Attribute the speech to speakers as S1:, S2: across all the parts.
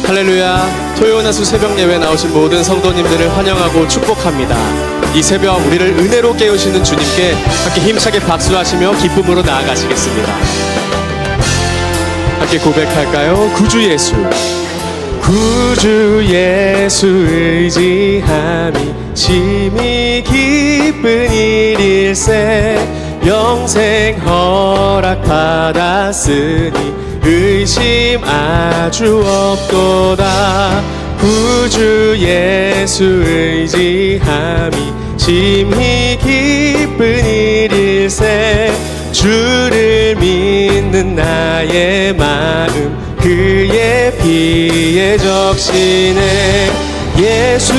S1: 할렐루야. 토요나수 새벽 예배 나오신 모든 성도님들을 환영하고 축복합니다. 이 새벽 우리를 은혜로 깨우시는 주님께 함께 힘차게 박수하시며 기쁨으로 나아가시겠습니다. 함께 고백할까요? 구주 예수, 구주 예수 의지함이 심히 기쁜 일일세. 영생 허락받았으니 의심 아주 없도다. 구주 예수 의지함이 심히 기쁜 일일세. 주를 믿는 나의 마음 그의 피에 적시네. 예수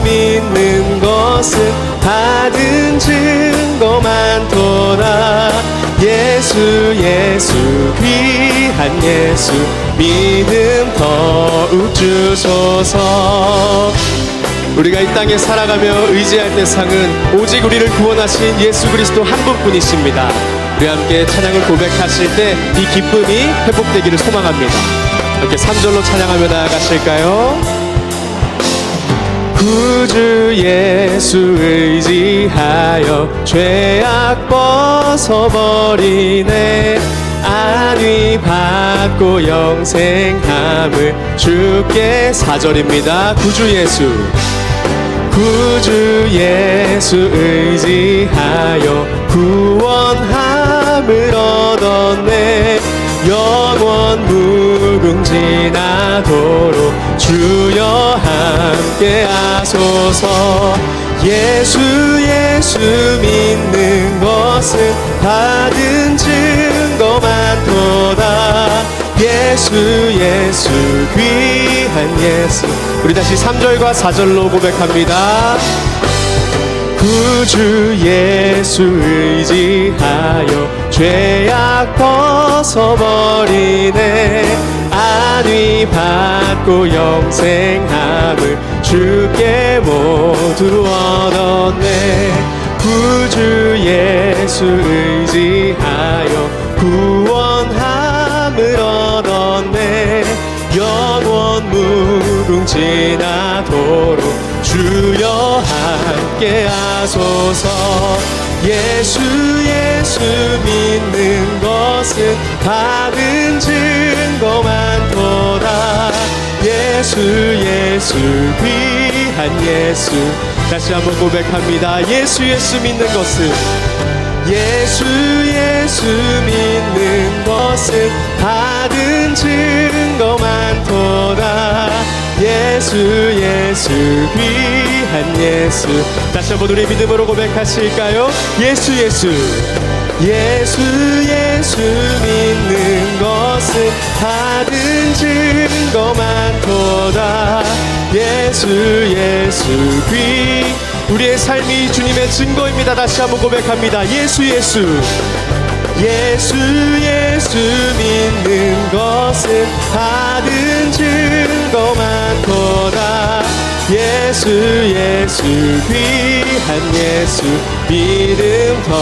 S1: 믿는 것은 받은 증거 많도다. 예수 귀한 예수 믿음 더욱 주소서. 우리가 이 땅에 살아가며 의지할 대상은 오직 우리를 구원하신 예수 그리스도 한 분뿐이십니다. 우리 함께 찬양을 고백하실 때 이 기쁨이 회복되기를 소망합니다. 이렇게 3절로 찬양하며 나아가실까요? 구주 예수 의지하여 죄악 벗어버리네. 안위 받고 영생함을 주께. 4절입니다. 구주 예수 의지하여 구원함을 얻었네. 영원 무궁지나도록 주여 함께 하소서. 예수 믿는 것은 받은 증거 많도다. 예수 귀한 예수. 우리 다시 3절과 4절로 고백합니다. 구주 예수 의지하여 죄악 벗어버리네. 안위 받고 영생함을 주께 모두 얻었네. 구주 예수 의지하여 구원함을 얻었네. 영원 무궁지나도록 주여 함께 하소서. 예수 믿는 것은 받은 증거 많도다. 예수 귀한 예수. 다시 한번 고백합니다. 예수 믿는 것은, 예수 믿는 것은 받은 증거 많도다. 예수 귀한 예수. 다시 한번 우리 믿음으로 고백하실까요? 예수 믿는 것은 받은 증거 많도다. 예수 귀. 우리의 삶이 주님의 증거입니다. 다시 한번 고백합니다. 예수 믿는 것은 받은 증거 많도다. 예수 귀한 예수 믿음 더.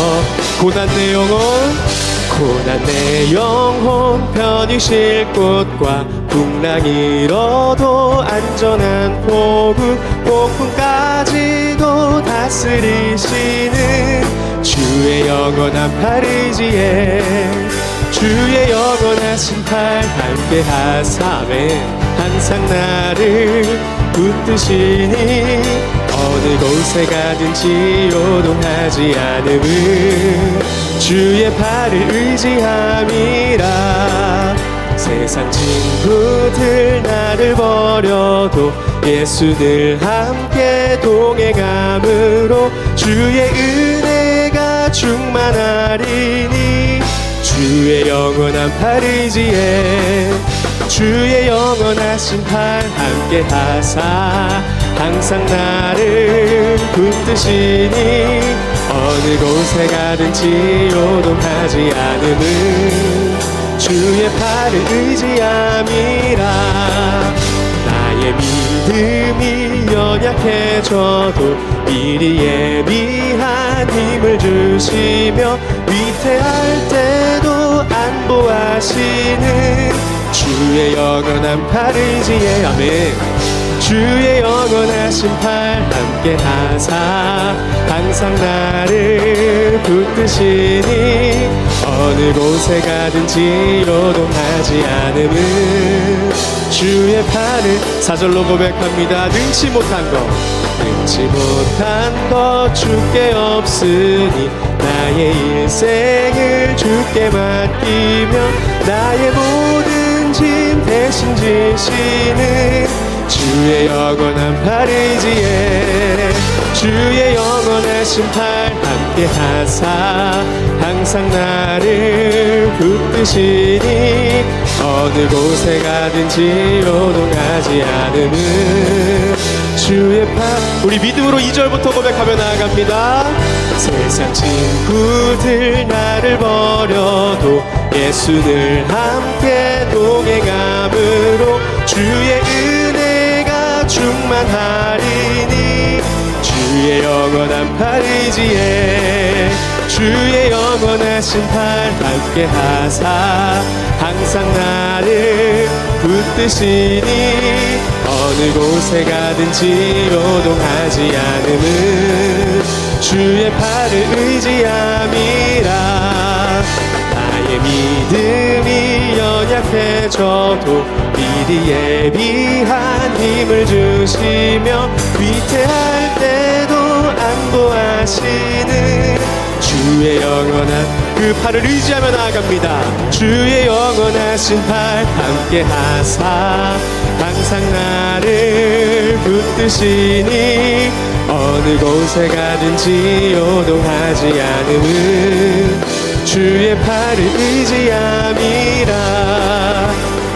S1: 고난 내 영혼 편히 쉴 곳과 풍랑 일어도 안전한 포구, 폭풍까지도 다스리시는 주의 영원한 팔 의지에. 주의 영원하신 팔 함께 하사매 항상 나를 붙드시니 어느 곳에 가든지 요동하지 않음은 주의 팔을 의지함이라. 세상 친구들 나를 버려도 예수 늘 함께 동행함으로 주의 은혜가 충만하리니. 주의 영원한 팔 의지에 주의 영원하신 팔 함께 하사 항상 나를 붙드시니 어느 곳에 가든지 요동하지 않음은 주의 팔을 의지함이라. 나의 믿음이 연약해져도 미리 예비한 힘을 주시며 위태할 때도 안보하시는 주의 영원한 팔 의지에 아멘. 주의 영원하신 팔 함께 하사 항상 나를 붙드시니 어느 곳에 가든지 요동하지 않음은 주의 팔을 사절로 고백합니다. 능치 못한 것 주께 없으니 나의 일생을 주께 맡기며 나의 모든 짐 대신 지시는 주의 영원한 팔 의지에 주의 영원하신 팔 함께 하사 항상 나를 붙드시니 어느 곳에 가든지 요동하지 않음은 주의 팔. 우리 믿음으로 2절부터 고백하며 나아갑니다. 세상 친구들 나를 버려도 예수를 함께 동행함으로 주의 은혜가 충만하리니 주의 영원한 팔 의지에 주의 영원하신 팔 함께 하사 항상 나를 붙드시니 어느 곳에 가든지 요동하지 않음은 주의 팔을 의지함이라. 나의 믿음이 연약해져도 미리 예비한 힘을 주시며 위태할 때도 안보하시는 주의 영원한 그 팔을 의지하며 나아갑니다. 주의 영원하신 팔 함께 하사 항상 나를 붙드시니 어느 곳에 가든지 요동하지 않음은 주의 팔을 의지함이라.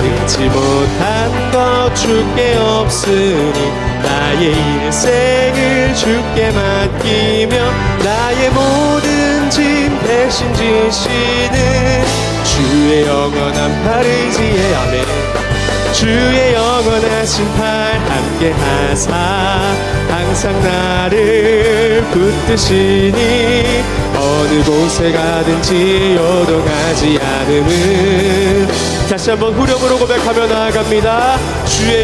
S1: 능치 못한 것 주께 없으니 나의 일생을 주께 맡기며 나의 모든 짐 대신 지시는 주의 영원한 팔 의지에 아멘. 주의 영원하신 팔 함께 하사 항상 나를 붙드시니 어느 곳에 가든지 요동하지 않음은 다시 한번 후렴으로 고백하며 나아갑니다. 주의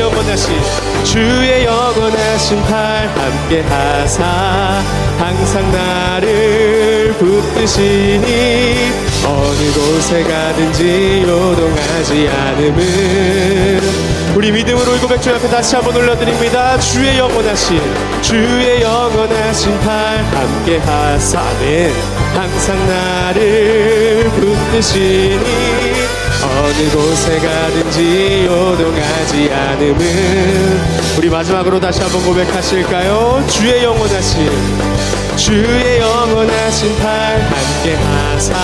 S1: 영원하신 팔 함께 하사 항상 나를 붙드시니 어느 곳에 가든지 요동하지 않음은 우리 믿음으로 이 고백 주 앞에 다시 한번 올려드립니다. 주의 영원하신 팔 함께 하사는 항상 나를 붙드시니 어느 곳에 가든지 요동하지 않음은 우리 마지막으로 다시 한번 고백하실까요? 주의 영원하신 팔 함께 하사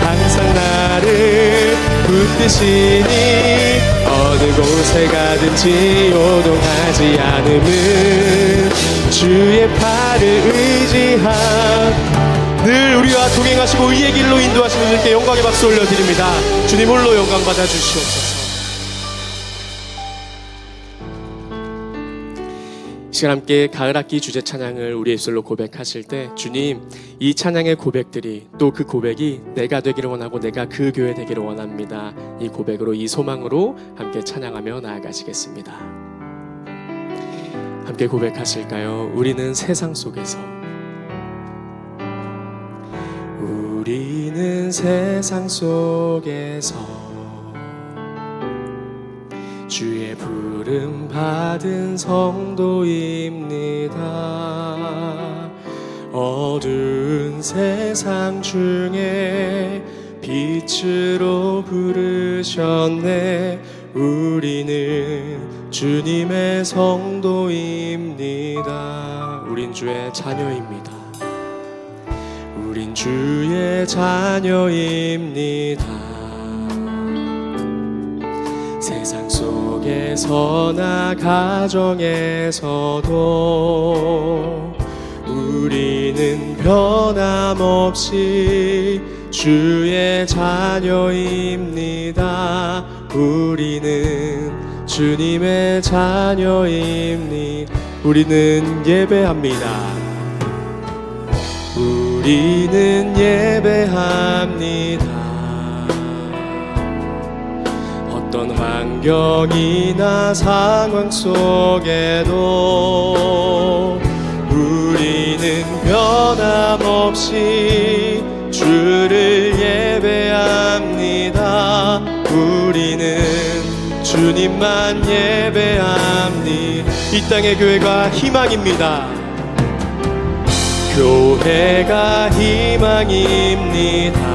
S1: 항상 나를 붙드시니 어느 곳에 가든지 요동하지 않음은 주의 팔을 의지함. 늘 우리와 동행하시고 의의 길로 인도하시는 주님께 영광의 박수 올려드립니다. 주님 홀로 영광 받아주시옵소서. 이 시간 함께 가을학기 주제 찬양을 우리 입술로 고백하실 때 주님 이 찬양의 고백들이 또 그 고백이 내가 되기를 원하고 내가 그 교회 되기를 원합니다. 이 고백으로 이 소망으로 함께 찬양하며 나아가시겠습니다. 함께 고백하실까요? 우리는 세상 속에서 주의 부름 받은 성도입니다. 어두운 세상 중에 빛으로 부르셨네. 우리는 주님의 성도입니다. 우린 주의 자녀입니다. 우린 주의 자녀입니다. 세상 속에서나 가정에서도 우리는 변함없이 주의 자녀입니다. 우리는 주님의 자녀입니다. 우리는 예배합니다. 우리는 예배합니다. 어떤 환경이나 상황 속에도 우리는 변함없이 주를 예배합니다. 우리는 주님만 예배합니다. 이 땅의 교회가 희망입니다. 교회가 희망입니다.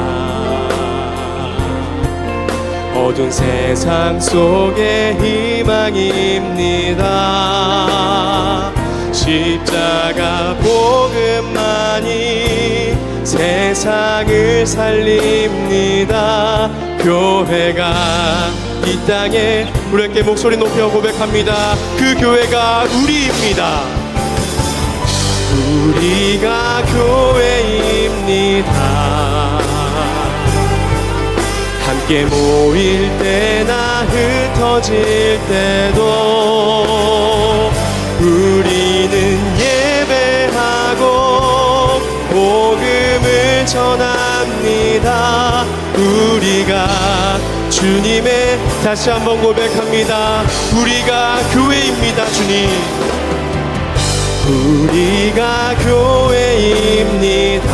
S1: 어두운 세상 속에 희망입니다. 십자가 복음만이 세상을 살립니다. 교회가 이 땅에 우리 함께 목소리 높여 고백합니다. 그 교회가 우리입니다. 우리가 교회입니다. 함께 모일 때나 흩어질 때도 우리는 예배하고 복음을 전합니다. 우리가 주님의, 다시 한번 고백합니다. 우리가 교회입니다. 주님, 우리가 교회입니다.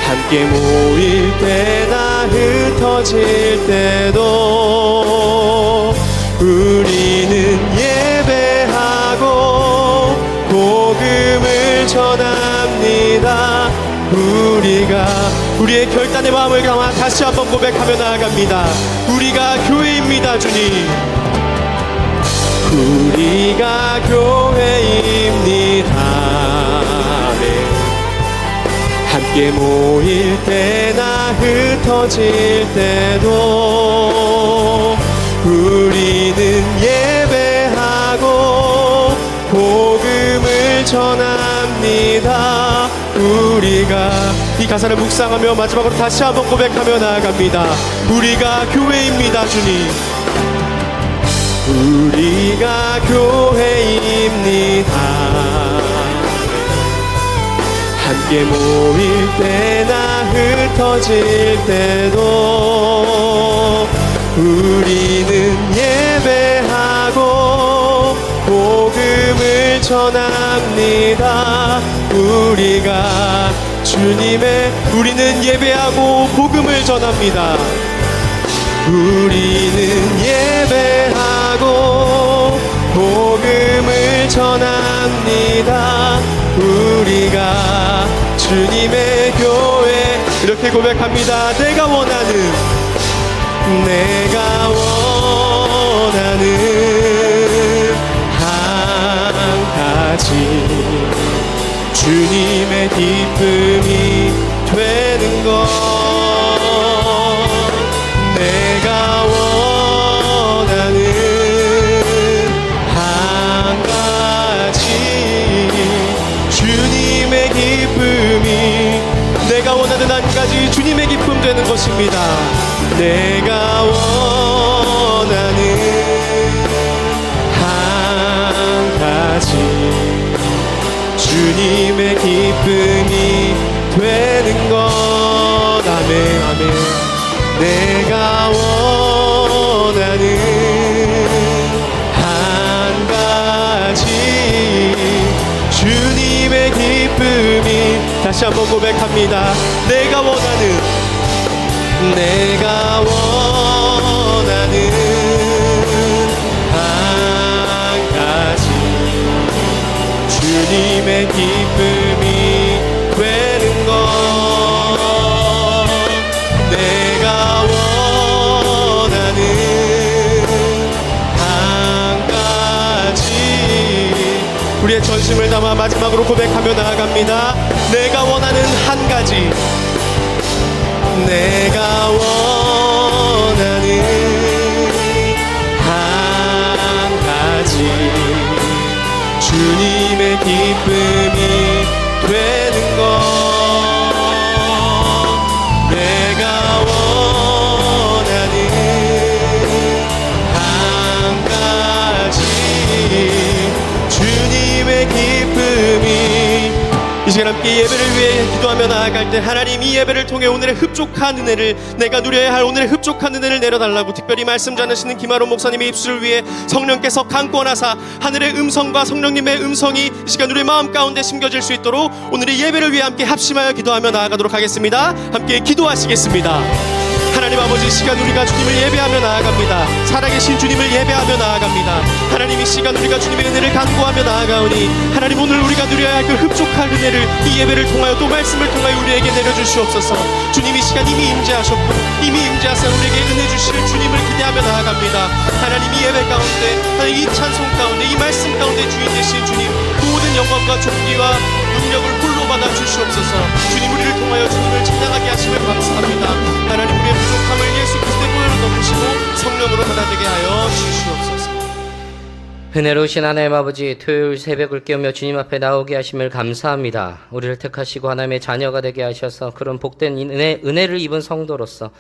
S1: 함께 모일 때나 흩어질 때도 우리는 예배하고 복음을 전합니다. 우리가 우리의 결단의 마음을 담아 다시 한번 고백하며 나아갑니다. 우리가 교회입니다. 주님, 우리가 교회입니다. 함께 모일 때나 흩어질 때도 우리는 예배하고 복음을 전합니다. 우리가 이 가사를 묵상하며 마지막으로 다시 한번 고백하며 나아갑니다. 우리가 교회입니다. 주님, 우리가 교회입니다. 함께 모일 때나 흩어질 때도 우리는 예배하고 복음을 전합니다. 우리가 주님의, 우리는 예배하고 복음을 전합니다. 우리는 예배하고 복음을 전합니다. 우리가 주님의 교회, 이렇게 고백합니다. 내가 원하는 한 가지 주님의 기쁨이 되는 것. 내가 원하는 한 가지 주님의 기쁨이, 내가 원하는 한 가지 주님의 기쁨 되는 것입니다. 내가 원하는 한 가지 주님의 기쁨이 되는 것. 아멘, 아멘. 내가 원하는 한 가지 주님의 기쁨이, 다시 한번 고백합니다. 내가 원하는 한 가지 주님의 기쁨이 되는 것. 내가 원하는 한 가지, 우리의 전심을 담아 마지막으로 고백하며 나아갑니다. 내가 원하는 한 가지, 내가 원하는 한 가지 주님의 기쁨이 되는 것. 내가 원하는 한 가지 주님의 기쁨이, 이 시간 함께 예배를 위해 기도하며 나아가 나아갈 때 하나님 이 예배를 통해 오늘의 흡족한 은혜를, 내가 누려야 할 오늘의 흡족한 은혜를 내려달라고 특별히 말씀 전하시는 김아론 목사님의 입술을 위해 성령께서 강권하사 하늘의 음성과 성령님의 음성이 이 시간 우리의 마음 가운데 심겨질 수 있도록 오늘의 예배를 위해 함께 합심하여 기도하며 나아가도록 하겠습니다. 함께 기도하시겠습니다. 하나님 아버지, 이 시간 우리가 주님을 예배하며 나아갑니다. 살아계신 주님을 예배하며 나아갑니다. 하나님, 이 시간 우리가 주님의 은혜를 간구하며 나아가오니 하나님, 오늘 우리가 누려야 할 그 흡족한 은혜를 이 예배를 통하여 또 말씀을 통하여 우리에게 내려주시옵소서. 주님 이 시간 이미 임재하셨고 이미 임재하사 우리에게 은혜 주실 주님을 기대하며 나아갑니다. 하나님, 이 예배 가운데, 하나님 이 찬송 가운데, 이 말씀 가운데 주인 되신 주님, 모든 영광과 존귀와 능력을 홀로 받아 주시옵소서. 주님, 우리를 통하여 주님을 찬양하게 하심을 감사합니다. 하나님, 우리의 부족함을 예수 그리스도의 보혈로 덮으시고 성령으로 받아들게 하여 주시옵소서.
S2: 은혜로우신 하나님 아버지, 토요일 새벽을 깨우며 주님 앞에 나오게 하심을 감사합니다. 우리를 택하시고 하나님의 자녀가 되게 하셔서 그런 복된 은혜를 입은 성도로서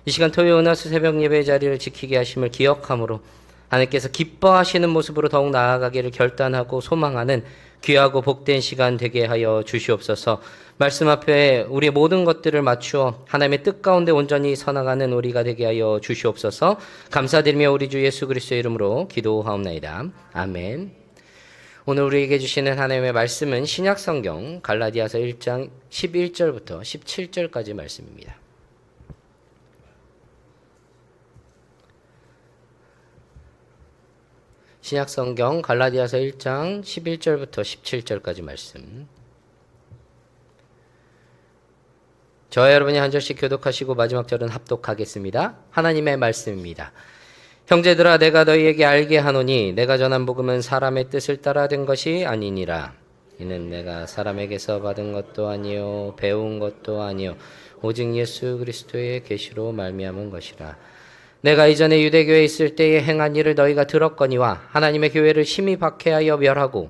S2: 이 시간 토요일 은하수 새벽 예배의 자리를 지키게 하심을 기억함으로 하나님께서 기뻐하시는 모습으로 더욱 나아가기를 결단하고 소망하는 귀하고 복된 시간 되게 하여 주시옵소서. 말씀 앞에 우리의 모든 것들을 맞추어 하나님의 뜻 가운데 온전히 서나가는 우리가 되게 하여 주시옵소서. 감사드리며 우리 주 예수 그리스도의 이름으로 기도하옵나이다. 아멘. 오늘 우리에게 주시는 하나님의 말씀은 신약성경 갈라디아서 1장 11절부터 17절까지 말씀입니다. 신약성경 갈라디아서 1장 11절부터 17절까지 말씀. 저와 여러분이 한 절씩 교독하시고 마지막 절은 합독하겠습니다. 하나님의 말씀입니다. 형제들아, 내가 너희에게 알게 하노니 내가 전한 복음은 사람의 뜻을 따라 된 것이 아니니라. 이는 내가 사람에게서 받은 것도 아니요 배운 것도 아니요 오직 예수 그리스도의 계시로 말미암은 것이라. 내가 이전에 유대교에 있을 때에 행한 일을 너희가 들었거니와 하나님의 교회를 심히 박해하여 멸하고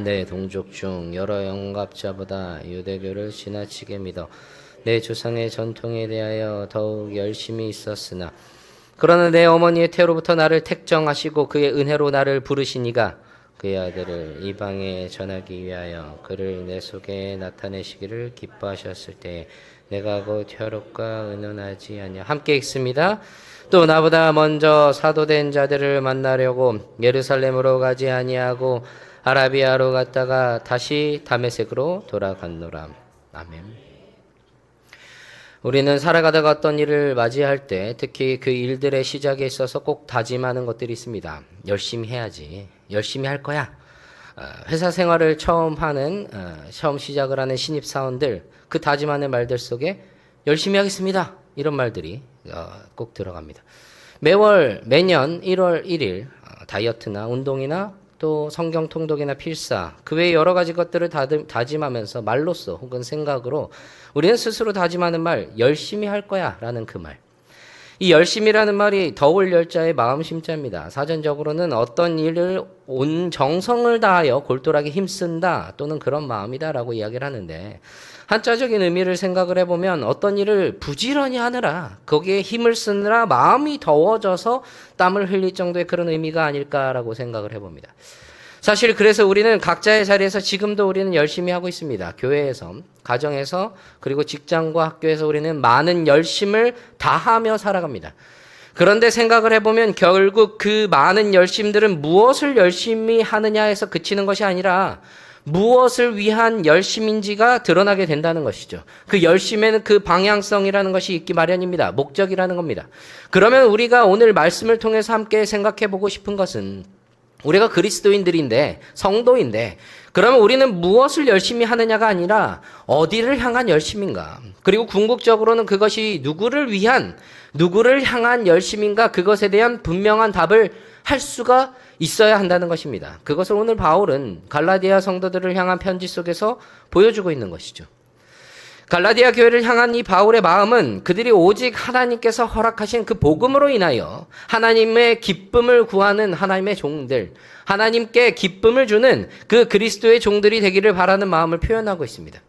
S2: 내 동족 중 여러 영갑자보다 유대교를 지나치게 믿어 내 조상의 전통에 대하여 더욱 열심히 있었으나 그러나 내 어머니의 태로부터 나를 택정하시고 그의 은혜로 나를 부르시니가 그의 아들을 이방에 전하기 위하여 그를 내 속에 나타내시기를 기뻐하셨을 때 내가 곧 혈육과 의논하지 아니하. 함께 읽습니다. 또 나보다 먼저 사도된 자들을 만나려고 예루살렘으로 가지 아니하고 아라비아로 갔다가 다시 다메섹으로 돌아갔노라. 아멘. 우리는 살아가다가 어떤 일을 맞이할 때 특히 그 일들의 시작에 있어서 꼭 다짐하는 것들이 있습니다. 열심히 해야지. 열심히 할 거야. 회사 생활을 처음 시작을 하는 신입사원들, 그 다짐하는 말들 속에 열심히 하겠습니다. 이런 말들이 꼭 들어갑니다. 매년 1월 1일 다이어트나 운동이나 또 성경 통독이나 필사, 그 외에 여러 가지 것들을 다짐하면서 말로써 혹은 생각으로 우리는 스스로 다짐하는 말, 열심히 할 거야 라는 그 말. 이 열심이라는 말이 더울 열자의 마음 심자입니다. 사전적으로는 어떤 일을 온 정성을 다하여 골똘하게 힘쓴다 또는 그런 마음이다 라고 이야기를 하는데, 한자적인 의미를 생각을 해보면 어떤 일을 부지런히 하느라 거기에 힘을 쓰느라 마음이 더워져서 땀을 흘릴 정도의 그런 의미가 아닐까라고 생각을 해봅니다. 사실 그래서 우리는 각자의 자리에서 지금도 우리는 열심히 하고 있습니다. 교회에서, 가정에서, 그리고 직장과 학교에서 우리는 많은 열심을 다하며 살아갑니다. 그런데 생각을 해보면 결국 그 많은 열심들은 무엇을 열심히 하느냐에서 그치는 것이 아니라 무엇을 위한 열심인지가 드러나게 된다는 것이죠. 그 열심에는 그 방향성이라는 것이 있기 마련입니다. 목적이라는 겁니다. 그러면 우리가 오늘 말씀을 통해서 함께 생각해 보고 싶은 것은, 우리가 그리스도인들인데, 성도인데, 그러면 우리는 무엇을 열심히 하느냐가 아니라 어디를 향한 열심인가? 그리고 궁극적으로는 그것이 누구를 향한 열심인가? 그것에 대한 분명한 답을 할 수가 있어야 한다는 것입니다. 그것을 오늘 바울은 갈라디아 성도들을 향한 편지 속에서 보여주고 있는 것이죠. 갈라디아 교회를 향한 이 바울의 마음은 그들이 오직 하나님께서 허락하신 그 복음으로 인하여 하나님의 기쁨을 구하는 하나님의 종들, 하나님께 기쁨을 주는 그 그리스도의 종들이 되기를 바라는 마음을 표현하고 있습니다.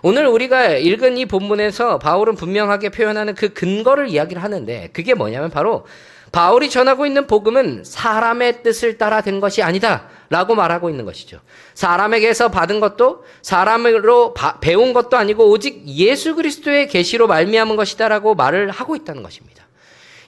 S2: 오늘 우리가 읽은 이 본문에서 바울은 분명하게 표현하는 그 근거를 이야기를 하는데 그게 뭐냐면 바로 바울이 전하고 있는 복음은 사람의 뜻을 따라 된 것이 아니다 라고 말하고 있는 것이죠. 사람에게서 받은 것도 사람으로 배운 것도 아니고 오직 예수 그리스도의 계시로 말미암은 것이다 라고 말을 하고 있다는 것입니다.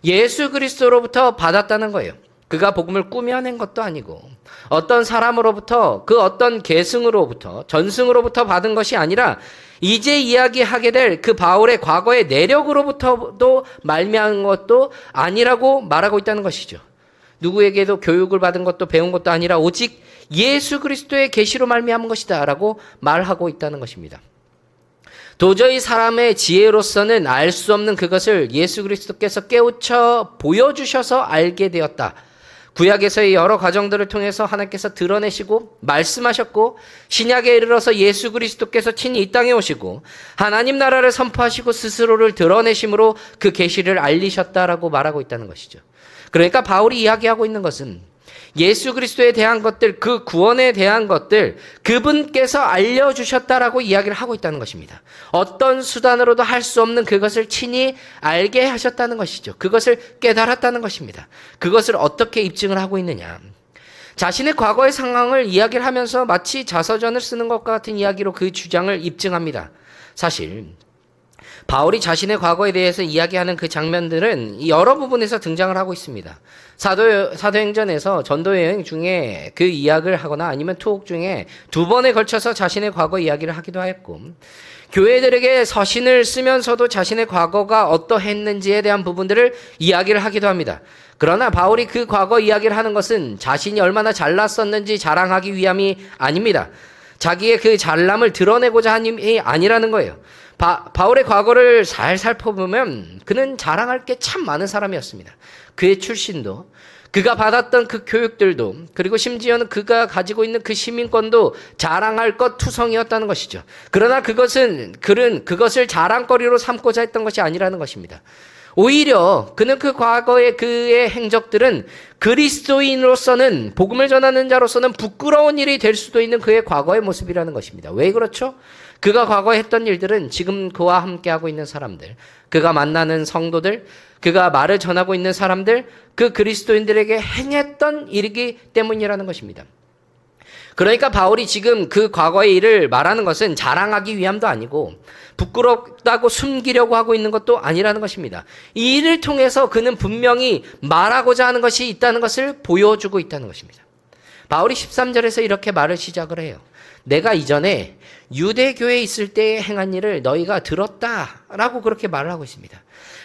S2: 예수 그리스도로부터 받았다는 거예요. 그가 복음을 꾸며낸 것도 아니고 어떤 사람으로부터 그 어떤 계승으로부터 전승으로부터 받은 것이 아니라 이제 이야기하게 될 그 바울의 과거의 내력으로부터도 말미암은 것도 아니라고 말하고 있다는 것이죠. 누구에게도 교육을 받은 것도 배운 것도 아니라 오직 예수 그리스도의 계시로 말미암은 것이다 라고 말하고 있다는 것입니다. 도저히 사람의 지혜로서는 알 수 없는 그것을 예수 그리스도께서 깨우쳐 보여주셔서 알게 되었다. 구약에서의 여러 과정들을 통해서 하나님께서 드러내시고 말씀하셨고 신약에 이르러서 예수 그리스도께서 친히 이 땅에 오시고 하나님 나라를 선포하시고 스스로를 드러내심으로 그 계시를 알리셨다라고 말하고 있다는 것이죠. 그러니까 바울이 이야기하고 있는 것은 예수 그리스도에 대한 것들, 그 구원에 대한 것들 그분께서 알려주셨다라고 이야기를 하고 있다는 것입니다. 어떤 수단으로도 할 수 없는 그것을 친히 알게 하셨다는 것이죠. 그것을 깨달았다는 것입니다. 그것을 어떻게 입증을 하고 있느냐. 자신의 과거의 상황을 이야기를 하면서 마치 자서전을 쓰는 것과 같은 이야기로 그 주장을 입증합니다. 사실 바울이 자신의 과거에 대해서 이야기하는 그 장면들은 여러 부분에서 등장을 하고 있습니다. 사도행전에서 전도여행 중에 그 이야기를 하거나 아니면 투옥 중에 두 번에 걸쳐서 자신의 과거 이야기를 하기도 했고 교회들에게 서신을 쓰면서도 자신의 과거가 어떠했는지에 대한 부분들을 이야기를 하기도 합니다. 그러나 바울이 그 과거 이야기를 하는 것은 자신이 얼마나 잘났었는지 자랑하기 위함이 아닙니다. 자기의 그 잘남을 드러내고자 하는 게 아니라는 거예요. 바울의 과거를 잘 살펴보면 그는 자랑할 게 참 많은 사람이었습니다. 그의 출신도, 그가 받았던 그 교육들도, 그리고 심지어는 그가 가지고 있는 그 시민권도 자랑할 것 투성이었다는 것이죠. 그러나 그는 그것을 자랑거리로 삼고자 했던 것이 아니라는 것입니다. 오히려 그는 그 과거의 그의 행적들은 그리스도인으로서는 복음을 전하는 자로서는 부끄러운 일이 될 수도 있는 그의 과거의 모습이라는 것입니다. 왜 그렇죠? 그가 과거에 했던 일들은 지금 그와 함께하고 있는 사람들, 그가 만나는 성도들, 그가 말을 전하고 있는 사람들, 그 그리스도인들에게 행했던 일이기 때문이라는 것입니다. 그러니까 바울이 지금 그 과거의 일을 말하는 것은 자랑하기 위함도 아니고 부끄럽다고 숨기려고 하고 있는 것도 아니라는 것입니다. 이 일을 통해서 그는 분명히 말하고자 하는 것이 있다는 것을 보여주고 있다는 것입니다. 바울이 13절에서 이렇게 말을 시작을 해요. 내가 이전에 유대교회에 있을 때 행한 일을 너희가 들었다라고 그렇게 말을 하고 있습니다.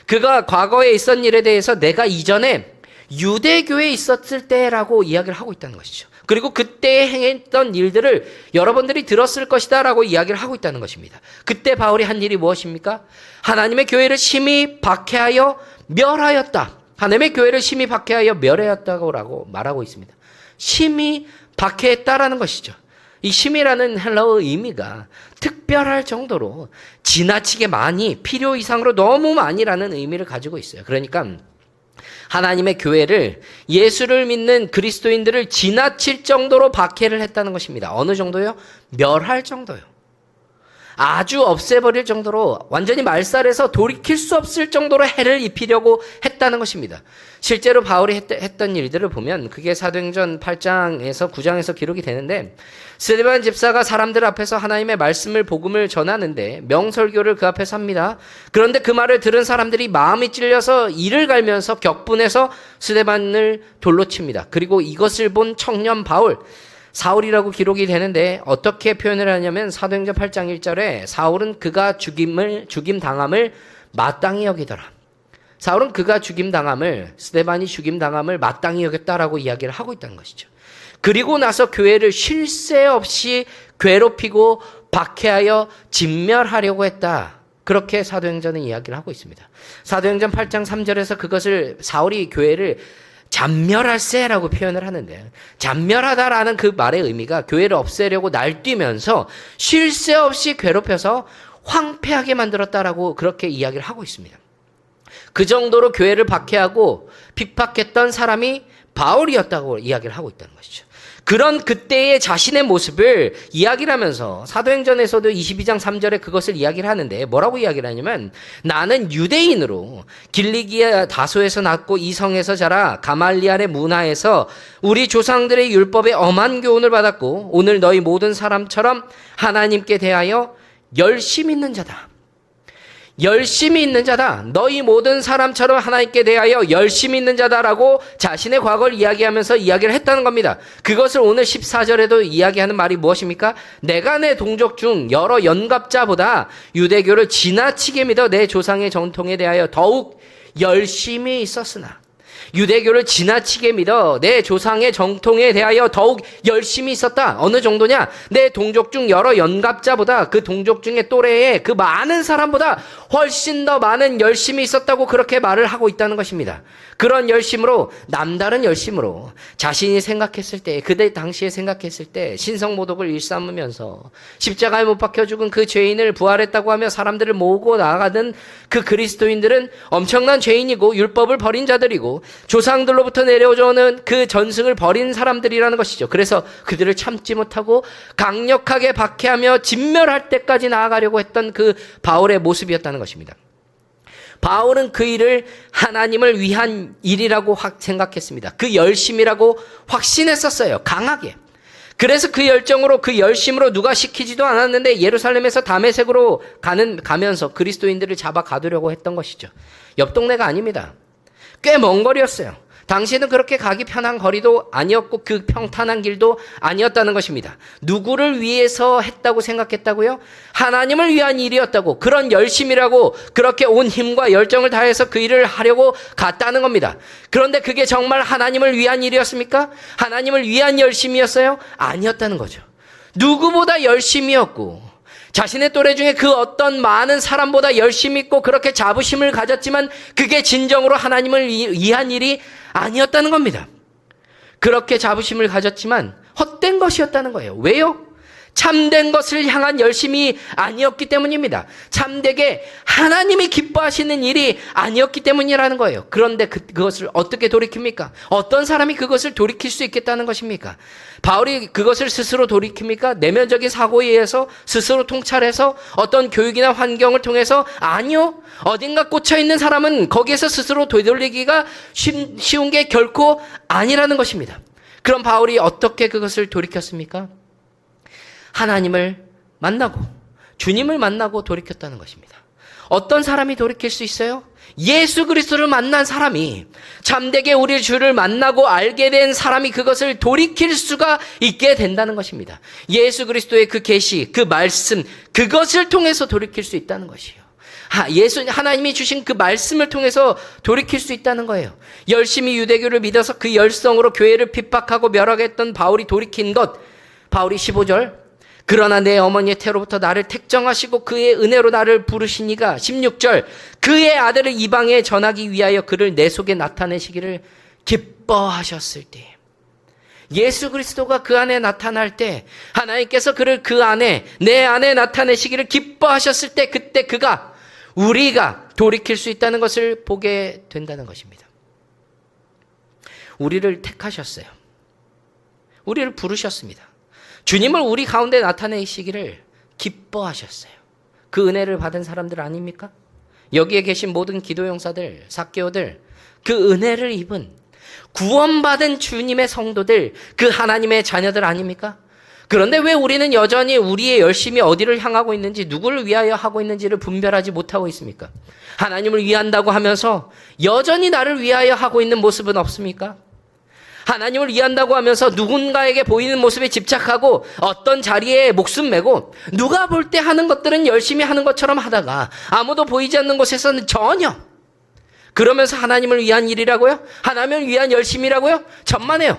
S2: 그가 과거에 있었던 일에 대해서 내가 이전에 유대교회에 있었을 때라고 이야기를 하고 있다는 것이죠. 그리고 그때 행했던 일들을 여러분들이 들었을 것이다 라고 이야기를 하고 있다는 것입니다. 그때 바울이 한 일이 무엇입니까? 하나님의 교회를 심히 박해하여 멸하였다. 하나님의 교회를 심히 박해하여 멸하였다고 말하고 있습니다. 심히 박해했다라는 것이죠. 이 심이라는 헬라어 의미가 특별할 정도로 지나치게 많이, 필요 이상으로 너무 많이라는 의미를 가지고 있어요. 그러니까 하나님의 교회를, 예수를 믿는 그리스도인들을 지나칠 정도로 박해를 했다는 것입니다. 어느 정도요? 멸할 정도요. 아주 없애버릴 정도로, 완전히 말살해서 돌이킬 수 없을 정도로 해를 입히려고 했다는 것입니다. 실제로 바울이 했던 일들을 보면 그게 사도행전 8장에서 9장에서 기록이 되는데, 스데반 집사가 사람들 앞에서 하나님의 말씀을, 복음을 전하는데 명설교를 그 앞에서 합니다. 그런데 그 말을 들은 사람들이 마음이 찔려서 이를 갈면서 격분해서 스데반을 돌로 칩니다. 그리고 이것을 본 청년 바울, 사울이라고 기록이 되는데 어떻게 표현을 하냐면 사도행전 8장 1절에 사울은 그가 죽임 당함을 마땅히 여기더라. 사울은 그가 스데반이 죽임 당함을 마땅히 여겼다라고 이야기를 하고 있다는 것이죠. 그리고 나서 교회를 쉴 새 없이 괴롭히고 박해하여 진멸하려고 했다. 그렇게 사도행전은 이야기를 하고 있습니다. 사도행전 8장 3절에서 그것을 사울이 교회를 잔멸할세라고 표현을 하는데, 잔멸하다라는 그 말의 의미가 교회를 없애려고 날뛰면서 쉴 새 없이 괴롭혀서 황폐하게 만들었다라고 그렇게 이야기를 하고 있습니다. 그 정도로 교회를 박해하고 핍박했던 사람이 바울이었다고 이야기를 하고 있다는 것이죠. 그런 그때의 자신의 모습을 이야기를 하면서 사도행전에서도 22장 3절에 그것을 이야기를 하는데 뭐라고 이야기를 하냐면 나는 유대인으로 길리기아 다소에서 낳고 이 성에서 자라 가말리알의 문화에서 우리 조상들의 율법에 엄한 교훈을 받았고 오늘 너희 모든 사람처럼 하나님께 대하여 열심 있는 자다. 열심히 있는 자다. 너희 모든 사람처럼 하나님께 대하여 열심히 있는 자다라고 자신의 과거를 이야기하면서 이야기를 했다는 겁니다. 그것을 오늘 14절에도 이야기하는 말이 무엇입니까? 내가 내 동족 중 여러 연갑자보다 유대교를 지나치게 믿어 내 조상의 정통에 대하여 더욱 열심히 있었으나 유대교를 지나치게 믿어 내 조상의 정통에 대하여 더욱 열심히 있었다. 어느 정도냐? 내 동족 중 여러 연갑자보다 그 동족 중에 또래의 그 많은 사람보다 훨씬 더 많은 열심이 있었다고 그렇게 말을 하고 있다는 것입니다. 그런 열심으로 남다른 열심으로 자신이 생각했을 때 그때 당시에 생각했을 때 신성모독을 일삼으면서 십자가에 못 박혀 죽은 그 죄인을 부활했다고 하며 사람들을 모으고 나아가던 그 그리스도인들은 엄청난 죄인이고 율법을 버린 자들이고 조상들로부터 내려오는 그 전승을 버린 사람들이라는 것이죠. 그래서 그들을 참지 못하고 강력하게 박해하며 진멸할 때까지 나아가려고 했던 그 바울의 모습이었다는 것입니다. 바울은 그 일을 하나님을 위한 일이라고 생각했습니다. 그 열심이라고 확신했었어요. 강하게. 그래서 그 열정으로 그 열심으로 누가 시키지도 않았는데 예루살렘에서 다메섹으로 가면서 그리스도인들을 잡아 가두려고 했던 것이죠. 옆 동네가 아닙니다. 꽤 먼 거리였어요. 당시에는 그렇게 가기 편한 거리도 아니었고 그 평탄한 길도 아니었다는 것입니다. 누구를 위해서 했다고 생각했다고요? 하나님을 위한 일이었다고, 그런 열심이라고 그렇게 온 힘과 열정을 다해서 그 일을 하려고 갔다는 겁니다. 그런데 그게 정말 하나님을 위한 일이었습니까? 하나님을 위한 열심이었어요? 아니었다는 거죠. 누구보다 열심이었고 자신의 또래 중에 그 어떤 많은 사람보다 열심히 있고 그렇게 자부심을 가졌지만 그게 진정으로 하나님을 위한 일이 아니었다는 겁니다. 그렇게 자부심을 가졌지만 헛된 것이었다는 거예요. 왜요? 참된 것을 향한 열심이 아니었기 때문입니다. 참되게 하나님이 기뻐하시는 일이 아니었기 때문이라는 거예요. 그런데 그것을 어떻게 돌이킵니까? 어떤 사람이 그것을 돌이킬 수 있겠다는 것입니까? 바울이 그것을 스스로 돌이킵니까? 내면적인 사고에 의해서 스스로 통찰해서 어떤 교육이나 환경을 통해서? 아니요. 어딘가 꽂혀있는 사람은 거기에서 스스로 되돌리기가 쉬운 게 결코 아니라는 것입니다. 그럼 바울이 어떻게 그것을 돌이켰습니까? 하나님을 만나고 주님을 만나고 돌이켰다는 것입니다. 어떤 사람이 돌이킬 수 있어요? 예수 그리스도를 만난 사람이, 참되게 우리 주를 만나고 알게 된 사람이 그것을 돌이킬 수가 있게 된다는 것입니다. 예수 그리스도의 그 계시, 그 말씀, 그것을 통해서 돌이킬 수 있다는 것이에요. 하나님이 주신 그 말씀을 통해서 돌이킬 수 있다는 거예요. 열심히 유대교를 믿어서 그 열성으로 교회를 핍박하고 멸하겠던 바울이 돌이킨 것, 바울이 15절, 그러나 내 어머니의 태로부터 나를 택정하시고 그의 은혜로 나를 부르신 이가 16절, 그의 아들을 이방에 전하기 위하여 그를 내 속에 나타내시기를 기뻐하셨을 때, 예수 그리스도가 그 안에 나타날 때 하나님께서 그를 그 안에, 내 안에 나타내시기를 기뻐하셨을 때, 그때 우리가 돌이킬 수 있다는 것을 보게 된다는 것입니다. 우리를 택하셨어요. 우리를 부르셨습니다. 주님을 우리 가운데 나타내시기를 기뻐하셨어요. 그 은혜를 받은 사람들 아닙니까? 여기에 계신 모든 기도 용사들, 삭개오들, 그 은혜를 입은 구원받은 주님의 성도들, 그 하나님의 자녀들 아닙니까? 그런데 왜 우리는 여전히 우리의 열심이 어디를 향하고 있는지, 누구를 위하여 하고 있는지를 분별하지 못하고 있습니까? 하나님을 위한다고 하면서 여전히 나를 위하여 하고 있는 모습은 없습니까? 하나님을 위한다고 하면서 누군가에게 보이는 모습에 집착하고 어떤 자리에 목숨 매고 누가 볼 때 하는 것들은 열심히 하는 것처럼 하다가 아무도 보이지 않는 곳에서는 전혀, 그러면서 하나님을 위한 일이라고요? 하나님을 위한 열심이라고요? 천만에요.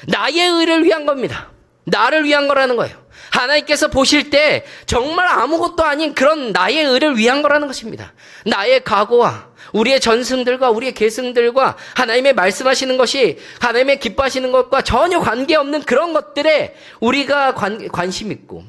S2: 나의 의를 위한 겁니다. 나를 위한 거라는 거예요. 하나님께서 보실 때 정말 아무것도 아닌 그런 나의 의를 위한 거라는 것입니다. 나의 각오와 우리의 전승들과 우리의 계승들과 하나님의 말씀하시는 것이, 하나님의 기뻐하시는 것과 전혀 관계없는 그런 것들에 우리가 관심 있고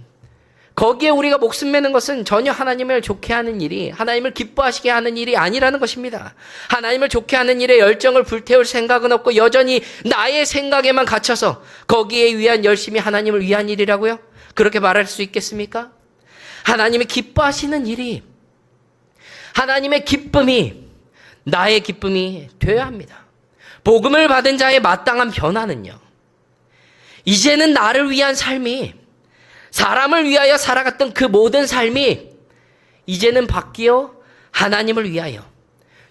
S2: 거기에 우리가 목숨 매는 것은 전혀 하나님을 좋게 하는 일이, 하나님을 기뻐하시게 하는 일이 아니라는 것입니다. 하나님을 좋게 하는 일에 열정을 불태울 생각은 없고 여전히 나의 생각에만 갇혀서 거기에 위한 열심이 하나님을 위한 일이라고요? 그렇게 말할 수 있겠습니까? 하나님이 기뻐하시는 일이, 하나님의 기쁨이 나의 기쁨이 되어야 합니다. 복음을 받은 자의 마땅한 변화는요, 이제는 나를 위한 삶이, 사람을 위하여 살아갔던 그 모든 삶이 이제는 바뀌어 하나님을 위하여,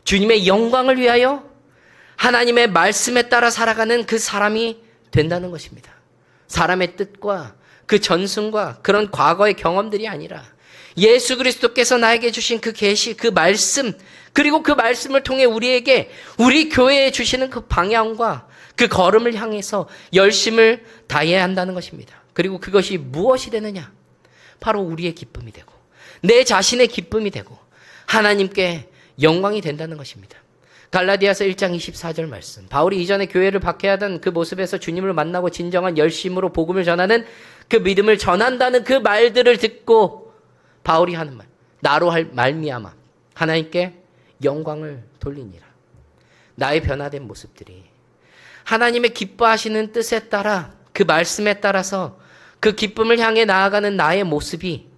S2: 주님의 영광을 위하여 하나님의 말씀에 따라 살아가는 그 사람이 된다는 것입니다. 사람의 뜻과 그 전승과 그런 과거의 경험들이 아니라 예수 그리스도께서 나에게 주신 그 계시, 그 말씀, 그리고 그 말씀을 통해 우리에게, 우리 교회에 주시는 그 방향과 그 걸음을 향해서 열심을 다해야 한다는 것입니다. 그리고 그것이 무엇이 되느냐? 바로 우리의 기쁨이 되고 내 자신의 기쁨이 되고 하나님께 영광이 된다는 것입니다. 갈라디아서 1장 24절 말씀, 바울이 이전에 교회를 박해하던 그 모습에서 주님을 만나고 진정한 열심으로 복음을 전하는 그 믿음을 전한다는 그 말들을 듣고 바울이 하는 말, 나로 할 말미암아 하나님께 영광을 돌리니라. 나의 변화된 모습들이 하나님의 기뻐하시는 뜻에 따라, 그 말씀에 따라서 그 기쁨을 향해 나아가는 나의 모습이,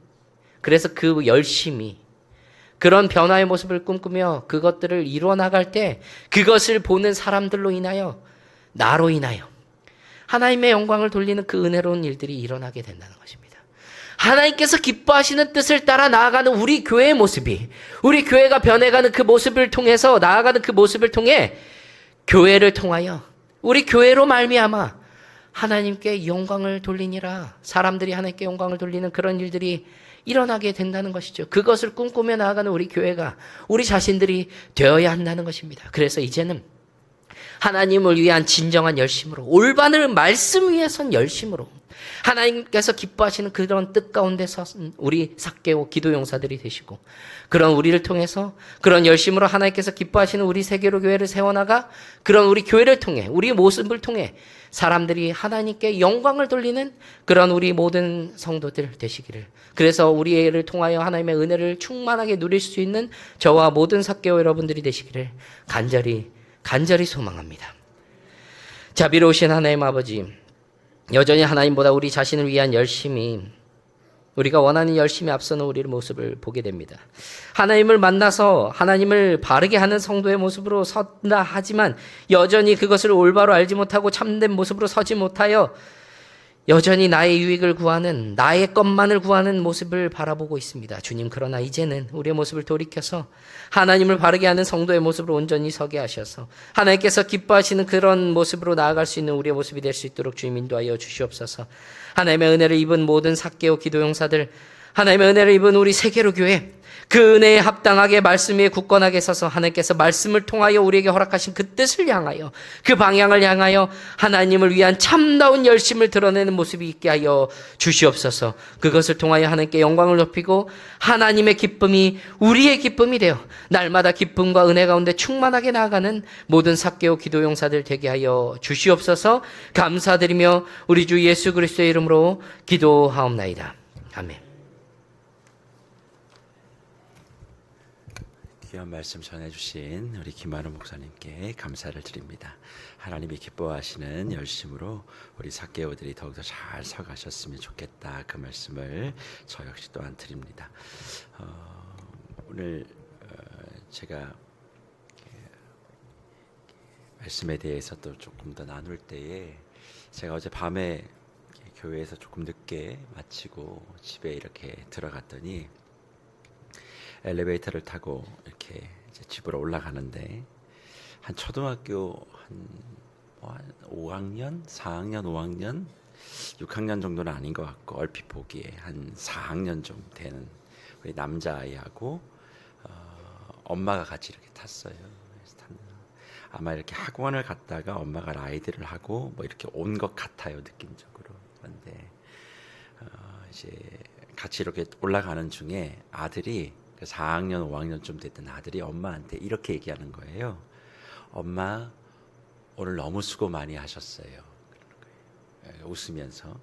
S2: 그래서 그 열심이, 그런 변화의 모습을 꿈꾸며 그것들을 이루어 나갈 때 그것을 보는 사람들로 인하여, 나로 인하여 하나님의 영광을 돌리는 그 은혜로운 일들이 일어나게 된다는 것입니다. 하나님께서 기뻐하시는 뜻을 따라 나아가는 우리 교회의 모습이, 우리 교회가 변해가는 그 모습을 통해서, 나아가는 그 모습을 통해 교회를 통하여, 우리 교회로 말미암아 하나님께 영광을 돌리니라, 사람들이 하나님께 영광을 돌리는 그런 일들이 일어나게 된다는 것이죠. 그것을 꿈꾸며 나아가는 우리 교회가, 우리 자신들이 되어야 한다는 것입니다. 그래서 이제는 하나님을 위한 진정한 열심으로, 올바른 말씀 위에 선 열심으로, 하나님께서 기뻐하시는 그런 뜻 가운데서 우리 삭개오 기도 용사들이 되시고, 그런 우리를 통해서, 그런 열심으로 하나님께서 기뻐하시는 우리 세계로 교회를 세워나가, 그런 우리 교회를 통해, 우리 모습을 통해 사람들이 하나님께 영광을 돌리는 그런 우리 모든 성도들 되시기를, 그래서 우리를 통하여 하나님의 은혜를 충만하게 누릴 수 있는 저와 모든 삭개오 여러분들이 되시기를 간절히 소망합니다. 자비로우신 하나님 아버지, 여전히 하나님보다 우리 자신을 위한 열심이, 우리가 원하는 열심이 앞서는 우리의 모습을 보게 됩니다. 하나님을 만나서 하나님을 바르게 하는 성도의 모습으로 선다 하지만 여전히 그것을 올바로 알지 못하고 참된 모습으로 서지 못하여 여전히 나의 유익을 구하는, 나의 것만을 구하는 모습을 바라보고 있습니다. 주님, 그러나 이제는 우리의 모습을 돌이켜서 하나님을 바르게 하는 성도의 모습으로 온전히 서게 하셔서 하나님께서 기뻐하시는 그런 모습으로 나아갈 수 있는 우리의 모습이 될 수 있도록 주님 인도하여 주시옵소서. 하나님의 은혜를 입은 모든 삭개오 기도 용사들, 하나님의 은혜를 입은 우리 세계로 교회, 그 은혜에 합당하게 말씀 위에 굳건하게 서서 하나님께서 말씀을 통하여 우리에게 허락하신 그 뜻을 향하여, 그 방향을 향하여 하나님을 위한 참다운 열심을 드러내는 모습이 있게 하여 주시옵소서. 그것을 통하여 하나님께 영광을 높이고 하나님의 기쁨이 우리의 기쁨이 되어 날마다 기쁨과 은혜 가운데 충만하게 나아가는 모든 삭개오 기도 용사들 되게 하여 주시옵소서. 감사드리며 우리 주 예수 그리스도의 이름으로 기도하옵나이다. 아멘.
S3: 귀한 말씀 전해주신 우리 김만호 목사님께 감사를 드립니다. 하나님이 기뻐하시는 열심으로 우리 삭개오들이 더욱더 잘 서가셨으면 좋겠다, 그 말씀을 저 역시 또한 드립니다. 오늘 제가 말씀에 대해서 또 조금 더 나눌 때에, 제가 어제 밤에 교회에서 조금 늦게 마치고 집에 이렇게 들어갔더니 엘리베이터를 타고 이렇게 이제 집으로 올라가는데, 한 초등학교 한 5학년, 4학년, 5학년, 6학년 정도는 아닌 것 같고, 얼핏 보기에 한 4학년 좀 되는 우리 남자아이하고 엄마가 같이 이렇게 탔어요. 그래서 아마 이렇게 학원을 갔다가 엄마가 라이드를 하고 뭐 이렇게 온 것 같아요, 느낌적으로. 그런데 이제 같이 이렇게 올라가는 중에 아들이, 4학년, 5학년쯤 됐던 아들이 엄마한테 이렇게 얘기하는 거예요. 엄마, 오늘 너무 수고 많이 하셨어요. 그러는 거예요. 웃으면서.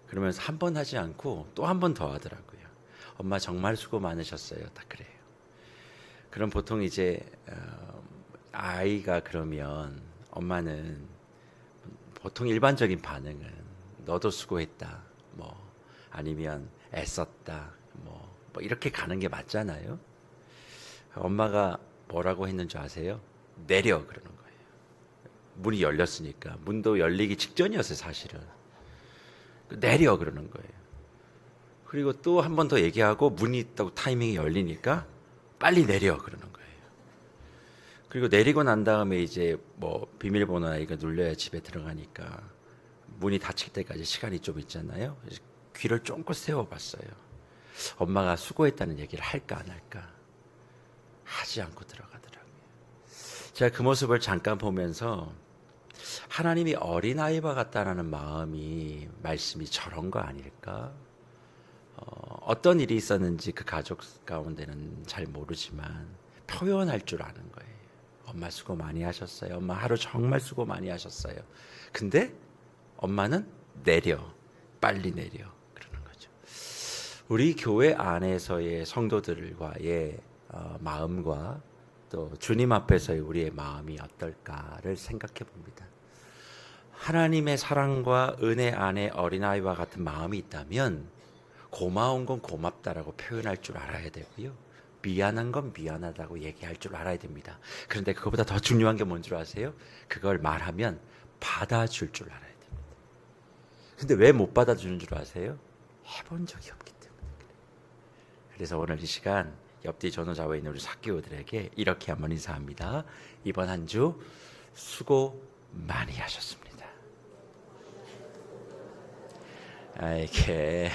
S3: 그러면서 한 번 하지 않고 또 한 번 더 하더라고요. 엄마 정말 수고 많으셨어요. 다 그래요. 그럼 보통 이제 아이가 그러면 엄마는 보통 일반적인 반응은 너도 수고했다, 뭐 아니면 애썼다, 뭐 이렇게 가는 게 맞잖아요. 엄마가 뭐라고 했는 줄 아세요? 내려 그러는 거예요. 문이 열렸으니까. 문도 열리기 직전이었어요, 사실은. 내려 그러는 거예요. 그리고 또 한 번 더 얘기하고 문이 또 타이밍이 열리니까 빨리 내려 그러는 거예요. 그리고 내리고 난 다음에 이제 뭐 비밀번호나 이거 눌려야 집에 들어가니까 문이 닫힐 때까지 시간이 좀 있잖아요. 그래서 귀를 쫑긋 세워봤어요. 엄마가 수고했다는 얘기를 할까 안 할까? 하지 않고 들어가더라고요. 제가 그 모습을 잠깐 보면서 하나님이 어린아이와 같다라는 마음이 말씀이 저런 거 아닐까? 어떤 일이 있었는지 그 가족 가운데는 잘 모르지만 표현할 줄 아는 거예요. 엄마 수고 많이 하셨어요. 엄마 하루 정말 수고 많이 하셨어요. 근데 엄마는 내려, 빨리 내려 그러는 거죠. 우리 교회 안에서의 성도들과의 마음과 또 주님 앞에서의 우리의 마음이 어떨까를 생각해 봅니다. 하나님의 사랑과 은혜 안에 어린아이와 같은 마음이 있다면 고마운 건 고맙다라고 표현할 줄 알아야 되고요. 미안한 건 미안하다고 얘기할 줄 알아야 됩니다. 그런데 그것보다 더 중요한 게 뭔 줄 아세요? 그걸 말하면 받아줄 줄 알아야 됩니다. 근데 왜 못 받아주는 줄 아세요? 해본 적이 없기 때문에 그래요. 그래서 오늘 이 시간 옆뒤 전후좌우에 있는 우리 사개오들에게 이렇게 한번 인사합니다. 이번 한 주 수고 많이 하셨습니다. 이렇게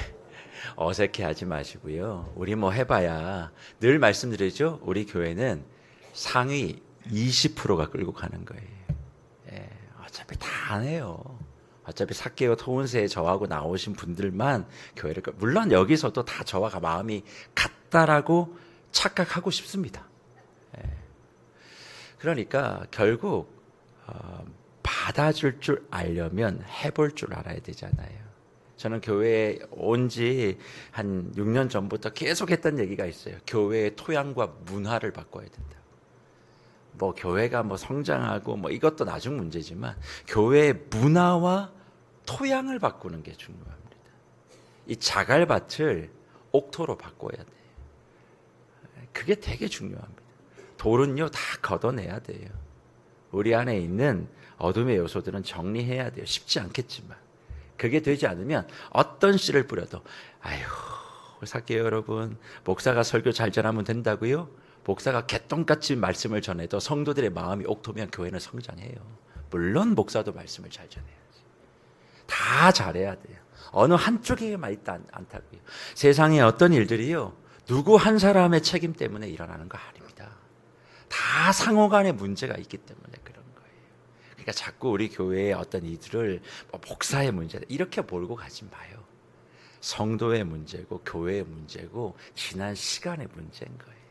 S3: 어색해하지 마시고요. 우리 뭐 해봐야 늘 말씀드리죠. 우리 교회는 상위 20%가 끌고 가는 거예요. 어차피 다 안 해요. 어차피 사개오 토운세에 저하고 나오신 분들만 교회를 물론 여기서도 다 저와 마음이 같다라고 착각하고 싶습니다. 그러니까 결국 받아줄 줄 알려면 해볼 줄 알아야 되잖아요. 저는 교회에 온 지 한 6년 전부터 계속 했던 얘기가 있어요. 교회의 토양과 문화를 바꿔야 된다. 뭐 교회가 뭐 성장하고 뭐 이것도 나중 문제지만 교회의 문화와 토양을 바꾸는 게 중요합니다. 이 자갈밭을 옥토로 바꿔야 돼요. 그게 되게 중요합니다. 돌은요 다 걷어내야 돼요. 우리 안에 있는 어둠의 요소들은 정리해야 돼요. 쉽지 않겠지만 그게 되지 않으면 어떤 씨를 뿌려도 아유 사개오 여러분 목사가 설교 잘 전하면 된다고요? 목사가 개똥같이 말씀을 전해도 성도들의 마음이 옥토면 교회는 성장해요. 물론 목사도 말씀을 잘 전해야지. 다 잘해야 돼요. 어느 한쪽에만 있다 않다고요. 세상에 어떤 일들이요 누구 한 사람의 책임 때문에 일어나는 거 아닙니다. 다 상호간의 문제가 있기 때문에 그런 거예요. 그러니까 자꾸 우리 교회의 어떤 이들을 목사의 문제다 이렇게 몰고 가지 마요. 성도의 문제고 교회의 문제고 지난 시간의 문제인 거예요.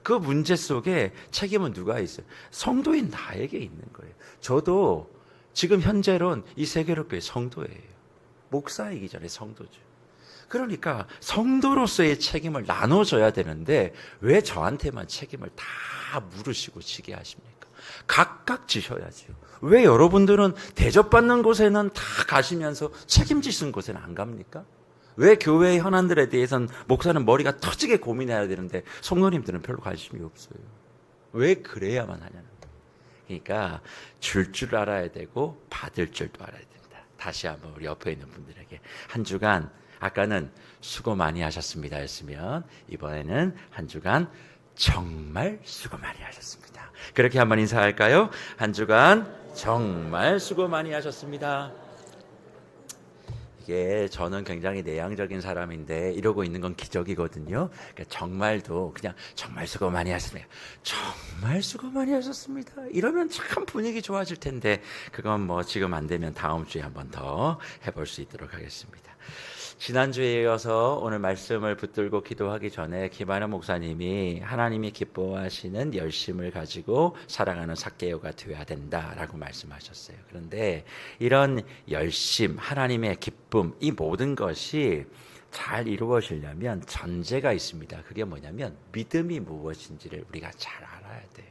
S3: 그 문제 속에 책임은 누가 있어요? 성도인 나에게 있는 거예요. 저도 지금 현재론 이 세계로교회 성도예요. 목사이기 전에 성도죠. 그러니까 성도로서의 책임을 나눠줘야 되는데 왜 저한테만 책임을 다 물으시고 지게 하십니까? 각각 지셔야죠. 왜 여러분들은 대접받는 곳에는 다 가시면서 책임지시는 곳에는 안 갑니까? 왜 교회의 현안들에 대해서는 목사는 머리가 터지게 고민해야 되는데 성도님들은 별로 관심이 없어요. 왜 그래야만 하냐는 거예요. 그러니까 줄 줄 알아야 되고 받을 줄도 알아야 된다. 다시 한번 우리 옆에 있는 분들에게 한 주간 아까는 수고 많이 하셨습니다 였으면 이번에는 한 주간 정말 수고 많이 하셨습니다. 그렇게 한번 인사할까요? 한 주간 정말 수고 많이 하셨습니다. 이게 저는 굉장히 내향적인 사람인데 이러고 있는 건 기적이거든요. 그러니까 정말도 그냥 정말 수고 많이 하셨습니다. 정말 수고 많이 하셨습니다. 이러면 참 분위기 좋아질 텐데 그건 뭐 지금 안 되면 다음 주에 한번 더 해볼 수 있도록 하겠습니다. 지난주에 이어서 오늘 말씀을 붙들고 기도하기 전에 김한현 목사님이 하나님이 기뻐하시는 열심을 가지고 살아가는 삭개오가 되어야 된다라고 말씀하셨어요. 그런데 이런 열심, 하나님의 기쁨, 이 모든 것이 잘 이루어지려면 전제가 있습니다. 그게 뭐냐면 믿음이 무엇인지를 우리가 잘 알아야 돼요.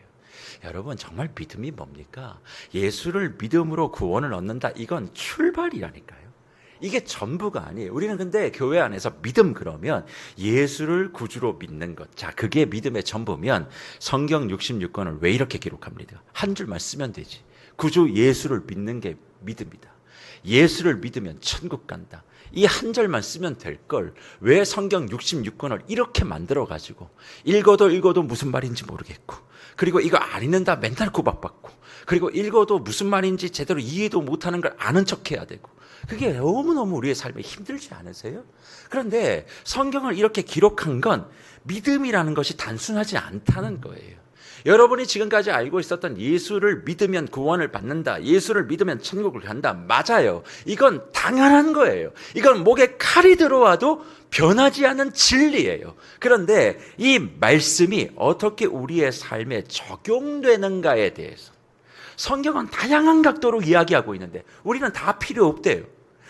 S3: 여러분, 정말 믿음이 뭡니까? 예수를 믿음으로 구원을 얻는다. 이건 출발이라니까요. 이게 전부가 아니에요. 우리는 근데 교회 안에서 믿음 그러면 예수를 구주로 믿는 것. 자, 그게 믿음의 전부면 성경 66권을 왜 이렇게 기록합니다? 한 줄만 쓰면 되지. 구주 예수를 믿는 게 믿음이다. 예수를 믿으면 천국 간다. 이 한 절만 쓰면 될 걸 왜 성경 66권을 이렇게 만들어 가지고 읽어도 무슨 말인지 모르겠고, 그리고 이거 안 읽는다 맨날 구박받고, 그리고 읽어도 무슨 말인지 제대로 이해도 못하는 걸 아는 척해야 되고, 그게 너무너무 우리의 삶에 힘들지 않으세요? 그런데 성경을 이렇게 기록한 건 믿음이라는 것이 단순하지 않다는 거예요. 여러분이 지금까지 알고 있었던 예수를 믿으면 구원을 받는다, 예수를 믿으면 천국을 간다, 맞아요. 이건 당연한 거예요. 이건 목에 칼이 들어와도 변하지 않는 진리예요. 그런데 이 말씀이 어떻게 우리의 삶에 적용되는가에 대해서 성경은 다양한 각도로 이야기하고 있는데 우리는 다 필요 없대요.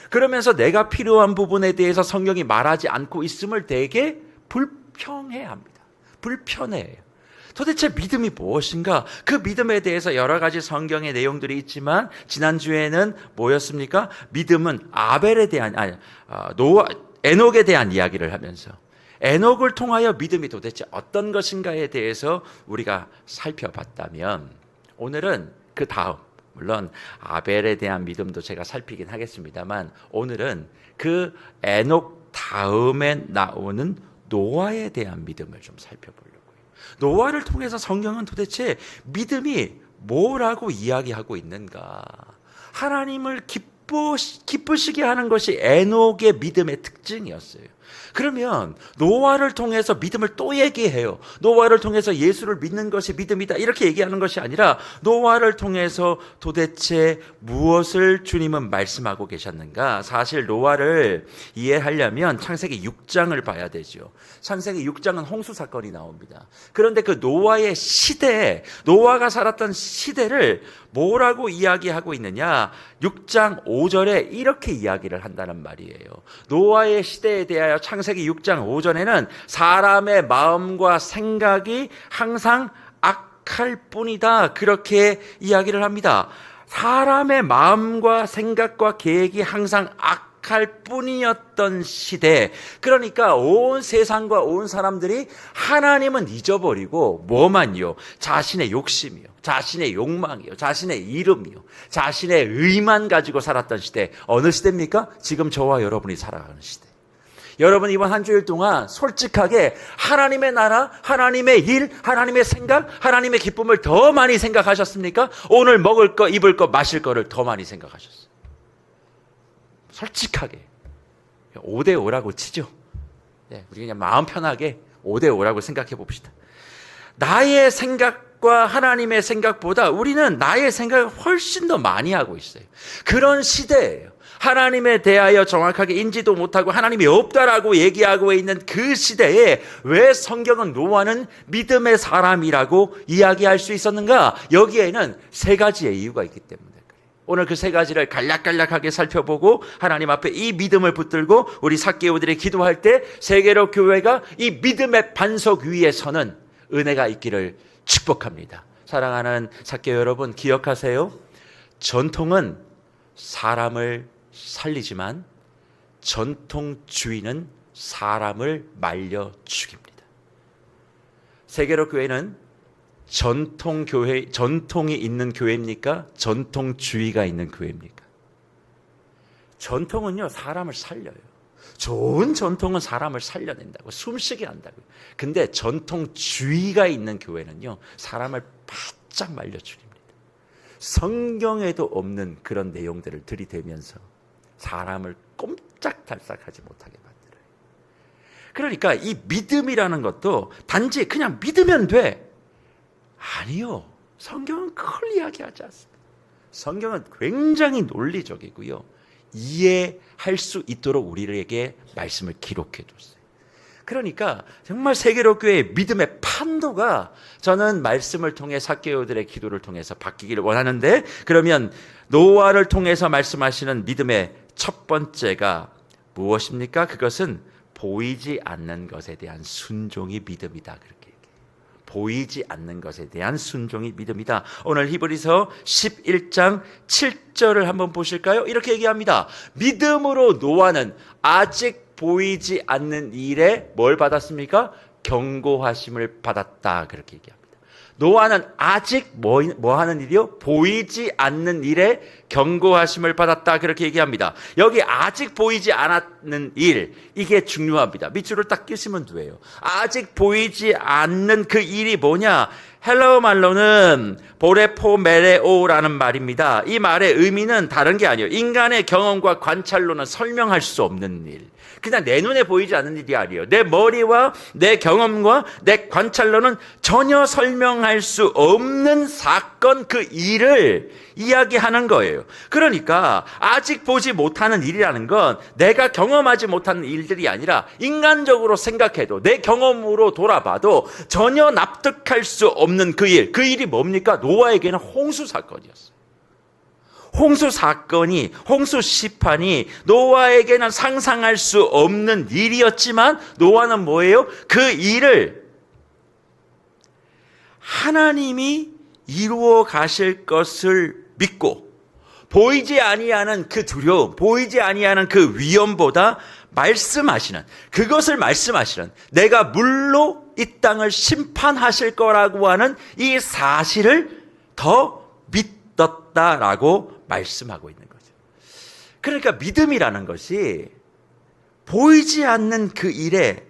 S3: 그러면서 내가 필요한 부분에 대해서 성경이 말하지 않고 있음을 되게 불평해합니다. 불편해해요. 도대체 믿음이 무엇인가? 그 믿음에 대해서 여러 가지 성경의 내용들이 있지만 지난주에는 뭐였습니까? 믿음은 아벨에 대한 에녹에 대한 이야기를 하면서 에녹을 통하여 믿음이 도대체 어떤 것인가에 대해서 우리가 살펴봤다면, 오늘은 그 다음, 물론 아벨에 대한 믿음도 제가 살피긴 하겠습니다만, 오늘은 그 에녹 다음에 나오는 노아에 대한 믿음을 좀 살펴보려고요. 노아를 통해서 성경은 도대체 믿음이 뭐라고 이야기하고 있는가? 하나님을 기쁘시게 하는 것이 에녹의 믿음의 특징이었어요. 그러면 노아를 통해서 믿음을 또 얘기해요. 노아를 통해서 예수를 믿는 것이 믿음이다, 이렇게 얘기하는 것이 아니라 노아를 통해서 도대체 무엇을 주님은 말씀하고 계셨는가? 사실 노아를 이해하려면 창세기 6장을 봐야 되죠. 창세기 6장은 홍수 사건이 나옵니다. 그런데 그 노아의 시대, 노아가 살았던 시대를 뭐라고 이야기하고 있느냐? 6장 5절에 이렇게 이야기를 한다는 말이에요. 노아의 시대에 대하여 창세기 6장 5절에는 사람의 마음과 생각이 항상 악할 뿐이다, 그렇게 이야기를 합니다. 사람의 마음과 생각과 계획이 항상 악할 뿐이었던 시대. 그러니까 온 세상과 온 사람들이 하나님은 잊어버리고 뭐만요? 자신의 욕심이요, 자신의 욕망이요, 자신의 이름이요, 자신의 의만 가지고 살았던 시대. 어느 시대입니까? 지금 저와 여러분이 살아가는 시대. 여러분, 이번 한 주일 동안 솔직하게 하나님의 나라, 하나님의 일, 하나님의 생각, 하나님의 기쁨을 더 많이 생각하셨습니까? 오늘 먹을 거, 입을 거, 마실 거를 더 많이 생각하셨어요. 솔직하게 5대5라고 치죠. 네, 우리 그냥 마음 편하게 5대5라고 생각해 봅시다. 나의 생각과 하나님의 생각보다 우리는 나의 생각을 훨씬 더 많이 하고 있어요. 그런 시대예요. 하나님에 대하여 정확하게 인지도 못하고 하나님이 없다라고 얘기하고 있는 그 시대에 왜 성경은 노아는 믿음의 사람이라고 이야기할 수 있었는가? 여기에는 세 가지의 이유가 있기 때문에 그래요. 오늘 그 세 가지를 간략간략하게 살펴보고 하나님 앞에 이 믿음을 붙들고 우리 삭개오들이 기도할 때 세계로 교회가 이 믿음의 반석 위에 서는 은혜가 있기를 축복합니다. 사랑하는 삭개오 여러분, 기억하세요. 전통은 사람을 살리지만 전통주의는 사람을 말려 죽입니다. 세계로 교회는 전통이 있는 교회입니까? 전통주의가 있는 교회입니까? 전통은요, 사람을 살려요. 좋은 전통은 사람을 살려낸다고, 숨쉬게 한다고요. 근데 전통주의가 있는 교회는요, 사람을 바짝 말려 죽입니다. 성경에도 없는 그런 내용들을 들이대면서 사람을 꼼짝달싹하지 못하게 만들어요. 그러니까 이 믿음이라는 것도 단지 그냥 믿으면 돼. 아니요. 성경은 그걸 이야기하지 않습니다. 성경은 굉장히 논리적이고요. 이해할 수 있도록 우리에게 말씀을 기록해 뒀어요. 그러니까 정말 세계로 교회의 믿음의 판도가 저는 말씀을 통해 삭개오들의 기도를 통해서 바뀌기를 원하는데, 그러면 노아를 통해서 말씀하시는 믿음의 첫 번째가 무엇입니까? 그것은 보이지 않는 것에 대한 순종이 믿음이다. 그렇게 얘기해요. 보이지 않는 것에 대한 순종이 믿음이다. 오늘 히브리서 11장 7절을 한번 보실까요? 이렇게 얘기합니다. 믿음으로 노아는 아직 보이지 않는 일에 뭘 받았습니까? 경고하심을 받았다. 그렇게 얘기합니다. 노아는 아직 뭐 하는 일이요? 보이지 않는 일에 경고하심을 받았다. 그렇게 얘기합니다. 여기 아직 보이지 않았는 일, 이게 중요합니다. 밑줄을 딱 끼시면 돼요. 아직 보이지 않는 그 일이 뭐냐? 헬라어 말로는 보레포메레오라는 말입니다. 이 말의 의미는 다른 게 아니에요. 인간의 경험과 관찰로는 설명할 수 없는 일. 그냥 내 눈에 보이지 않는 일이 아니에요. 내 머리와 내 경험과 내 관찰로는 전혀 설명할 수 없는 사건, 그 일을 이야기하는 거예요. 그러니까 아직 보지 못하는 일이라는 건 내가 경험하지 못하는 일들이 아니라 인간적으로 생각해도 내 경험으로 돌아봐도 전혀 납득할 수 없는 그 일. 그 일이 뭡니까? 노아에게는 홍수 사건이었어요. 홍수 사건이, 홍수 시판이 노아에게는 상상할 수 없는 일이었지만 노아는 뭐예요? 그 일을 하나님이 이루어 가실 것을 믿고, 보이지 아니하는 그 두려움, 보이지 아니하는 그 위험보다 그것을 말씀하시는, 내가 물로 이 땅을 심판하실 거라고 하는 이 사실을 더 믿었다라고 말씀하고 있는 거죠. 그러니까 믿음이라는 것이 보이지 않는 그 일에,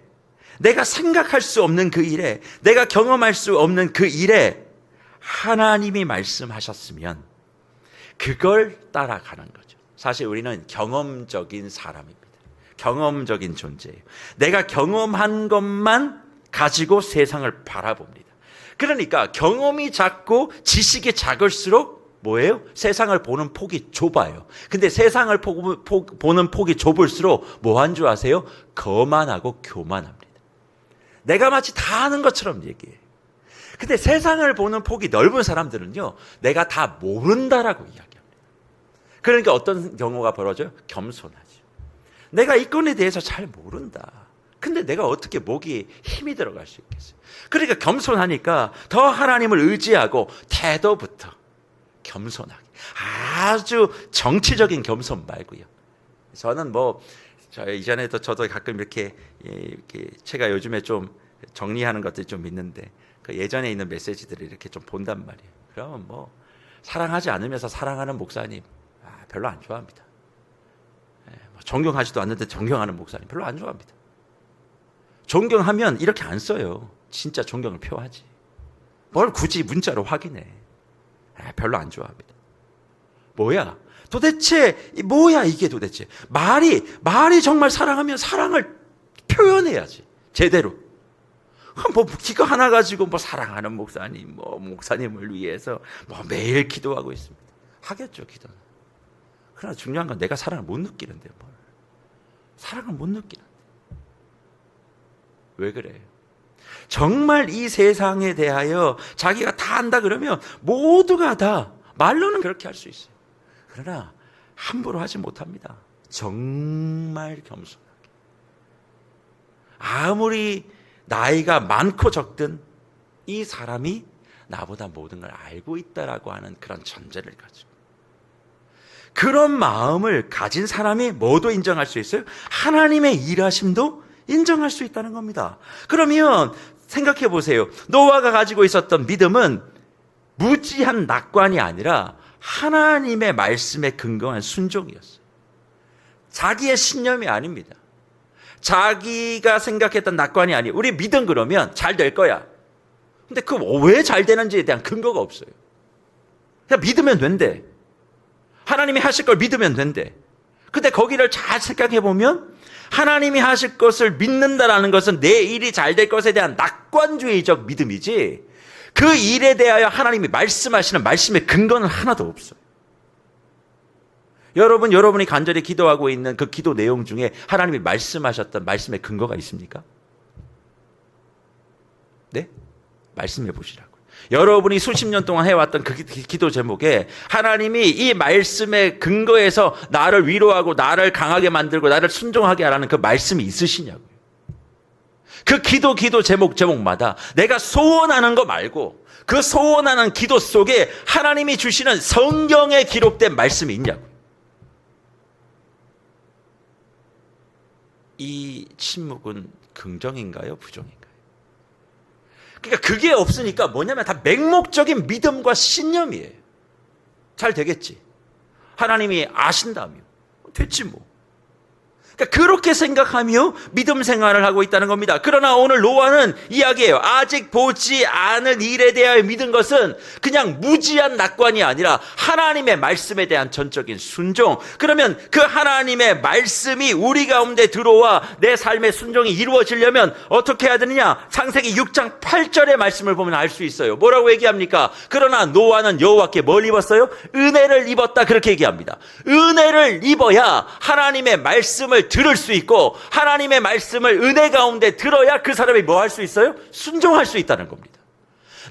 S3: 내가 생각할 수 없는 그 일에, 내가 경험할 수 없는 그 일에 하나님이 말씀하셨으면 그걸 따라가는 거죠. 사실 우리는 경험적인 사람입니다. 경험적인 존재예요. 내가 경험한 것만 가지고 세상을 바라봅니다. 그러니까 경험이 작고 지식이 작을수록 뭐예요? 세상을 보는 폭이 좁아요. 근데 세상을 보는 폭이 좁을수록 뭐 한 줄 아세요? 거만하고 교만합니다. 내가 마치 다 아는 것처럼 얘기해요. 근데 세상을 보는 폭이 넓은 사람들은요, 내가 다 모른다라고 이야기합니다. 그러니까 어떤 경우가 벌어져요? 겸손하죠. 내가 이 건에 대해서 잘 모른다. 근데 내가 어떻게 목이 힘이 들어갈 수 있겠어요? 그러니까 겸손하니까 더 하나님을 의지하고 태도부터 겸손하게, 아주 정치적인 겸손 말고요. 저는 저 이전에도 저도 가끔 이렇게 제가 요즘에 좀 정리하는 것들이 좀 있는데, 그 예전에 있는 메시지들을 이렇게 좀 본단 말이에요. 그러면 사랑하지 않으면서 사랑하는 목사님 별로 안 좋아합니다. 존경하지도 않는데 존경하는 목사님 별로 안 좋아합니다. 존경하면 이렇게 안 써요. 진짜 존경을 표하지. 뭘 굳이 문자로 확인해. 별로 안 좋아합니다. 도대체 뭐야 이게 도대체. 말이 정말 사랑하면 사랑을 표현해야지. 제대로. 기가 하나 가지고 사랑하는 목사님, 목사님을 위해서 매일 기도하고 있습니다. 하겠죠, 기도는. 그러나 중요한 건 내가 사랑을 못 느끼는데 사랑을 못 느끼는데. 왜 그래요? 정말 이 세상에 대하여 자기가 다 안다 그러면 모두가 다 말로는 그렇게 할 수 있어요. 그러나 함부로 하지 못합니다. 정말 겸손하게. 아무리 나이가 많고 적든 이 사람이 나보다 모든 걸 알고 있다라고 하는 그런 전제를 가지고, 그런 마음을 가진 사람이 뭐도 인정할 수 있어요? 하나님의 일하심도 인정할 수 있다는 겁니다. 그러면 생각해 보세요. 노아가 가지고 있었던 믿음은 무지한 낙관이 아니라 하나님의 말씀에 근거한 순종이었어요. 자기의 신념이 아닙니다. 자기가 생각했던 낙관이 아니에요. 우리 믿음 그러면 잘 될 거야. 근데 그 왜 잘 되는지에 대한 근거가 없어요. 그냥 믿으면 된대. 하나님이 하실 걸 믿으면 된대. 근데 거기를 잘 생각해 보면 하나님이 하실 것을 믿는다라는 것은 내 일이 잘 될 것에 대한 낙관주의적 믿음이지, 그 일에 대하여 하나님이 말씀하시는 말씀의 근거는 하나도 없어요. 여러분이 간절히 기도하고 있는 그 기도 내용 중에 하나님이 말씀하셨던 말씀의 근거가 있습니까? 네? 말씀해 보시라고요. 여러분이 수십 년 동안 해왔던 그 기도 제목에 하나님이 이 말씀의 근거에서 나를 위로하고 나를 강하게 만들고 나를 순종하게 하라는 그 말씀이 있으시냐고요. 그 기도 제목마다 내가 소원하는 거 말고 그 소원하는 기도 속에 하나님이 주시는 성경에 기록된 말씀이 있냐고요. 이 침묵은 긍정인가요? 부정인가요? 그러니까 그게 없으니까 뭐냐면 다 맹목적인 믿음과 신념이에요. 잘 되겠지. 하나님이 아신다며. 됐지 뭐. 그러니까 그렇게 생각하며 믿음 생활을 하고 있다는 겁니다. 그러나 오늘 노아는 이야기해요. 아직 보지 않은 일에 대하여 믿은 것은 그냥 무지한 낙관이 아니라 하나님의 말씀에 대한 전적인 순종. 그러면 그 하나님의 말씀이 우리 가운데 들어와 내 삶의 순종이 이루어지려면 어떻게 해야 되느냐? 창세기 6장 8절의 말씀을 보면 알 수 있어요. 뭐라고 얘기합니까? 그러나 노아는 여호와께 뭘 입었어요? 은혜를 입었다. 그렇게 얘기합니다. 은혜를 입어야 하나님의 말씀을 들을 수 있고 하나님의 말씀을 은혜 가운데 들어야 그 사람이 뭐 할 수 있어요? 순종할 수 있다는 겁니다.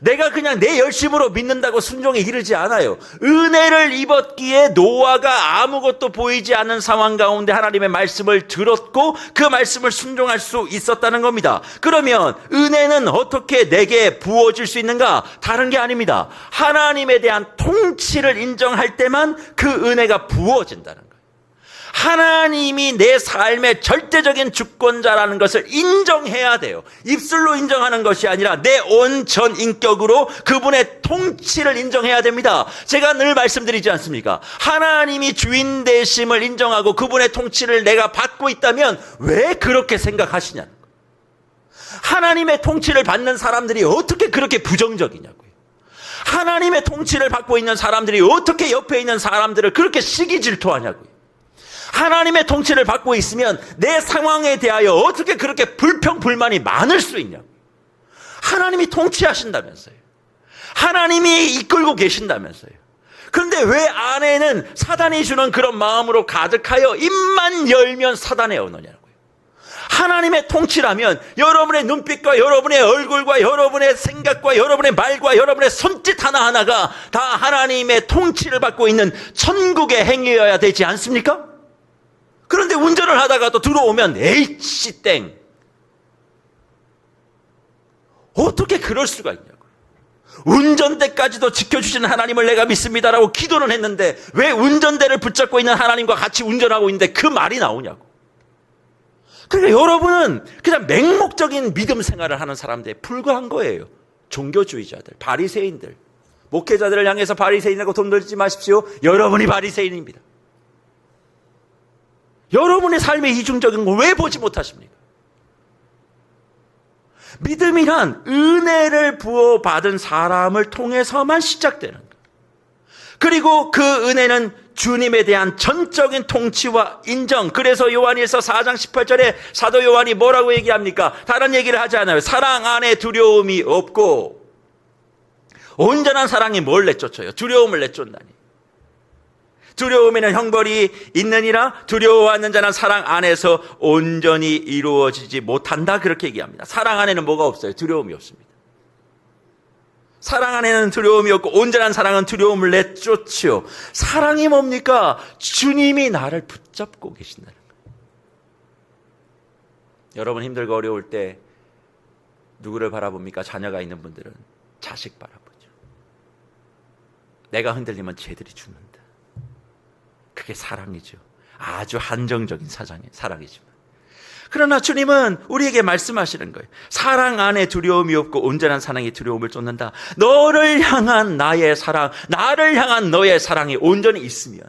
S3: 내가 그냥 내 열심으로 믿는다고 순종에 이르지 않아요. 은혜를 입었기에 노아가 아무것도 보이지 않는 상황 가운데 하나님의 말씀을 들었고 그 말씀을 순종할 수 있었다는 겁니다. 그러면 은혜는 어떻게 내게 부어질 수 있는가? 다른 게 아닙니다. 하나님에 대한 통치를 인정할 때만 그 은혜가 부어진다는 거예요. 하나님이 내 삶의 절대적인 주권자라는 것을 인정해야 돼요. 입술로 인정하는 것이 아니라 내 온 전 인격으로 그분의 통치를 인정해야 됩니다. 제가 늘 말씀드리지 않습니까? 하나님이 주인 되심을 인정하고 그분의 통치를 내가 받고 있다면 왜 그렇게 생각하시냐는 거예요. 하나님의 통치를 받는 사람들이 어떻게 그렇게 부정적이냐고요. 하나님의 통치를 받고 있는 사람들이 어떻게 옆에 있는 사람들을 그렇게 시기 질투하냐고요. 하나님의 통치를 받고 있으면 내 상황에 대하여 어떻게 그렇게 불평불만이 많을 수 있냐고. 하나님이 통치하신다면서요. 하나님이 이끌고 계신다면서요. 그런데 왜 안에는 사단이 주는 그런 마음으로 가득하여 입만 열면 사단의 언어냐고요. 하나님의 통치라면 여러분의 눈빛과 여러분의 얼굴과 여러분의 생각과 여러분의 말과 여러분의 손짓 하나하나가 다 하나님의 통치를 받고 있는 천국의 행위여야 되지 않습니까? 그런데 운전을 하다가 또 들어오면 H 땡. 어떻게 그럴 수가 있냐고요. 운전대까지도 지켜주시는 하나님을 내가 믿습니다라고 기도는 했는데 왜 운전대를 붙잡고 있는 하나님과 같이 운전하고 있는데 그 말이 나오냐고. 그러니까 여러분은 그냥 맹목적인 믿음 생활을 하는 사람들에 불과한 거예요. 종교주의자들, 바리새인들. 목회자들을 향해서 바리새인이라고 돈 들지 마십시오. 여러분이 바리새인입니다. 여러분의 삶의 이중적인 걸 왜 보지 못하십니까? 믿음이란 은혜를 부어받은 사람을 통해서만 시작되는 거예요. 그리고 그 은혜는 주님에 대한 전적인 통치와 인정. 그래서 요한일서 4장 18절에 사도 요한이 뭐라고 얘기합니까? 다른 얘기를 하지 않아요. 사랑 안에 두려움이 없고 온전한 사랑이 뭘 내쫓아요? 두려움을 내쫓나니. 두려움에는 형벌이 있느니라. 두려워하는 자는 사랑 안에서 온전히 이루어지지 못한다. 그렇게 얘기합니다. 사랑 안에는 뭐가 없어요? 두려움이 없습니다. 사랑 안에는 두려움이 없고 온전한 사랑은 두려움을 내쫓지요. 사랑이 뭡니까? 주님이 나를 붙잡고 계신다는 거예요. 여러분 힘들고 어려울 때 누구를 바라봅니까? 자녀가 있는 분들은 자식 바라보죠. 내가 흔들리면 쟤들이 죽는다. 그게 사랑이죠. 아주 한정적인 사랑이지만. 그러나 주님은 우리에게 말씀하시는 거예요. 사랑 안에 두려움이 없고 온전한 사랑이 두려움을 쫓는다. 너를 향한 나의 사랑, 나를 향한 너의 사랑이 온전히 있으면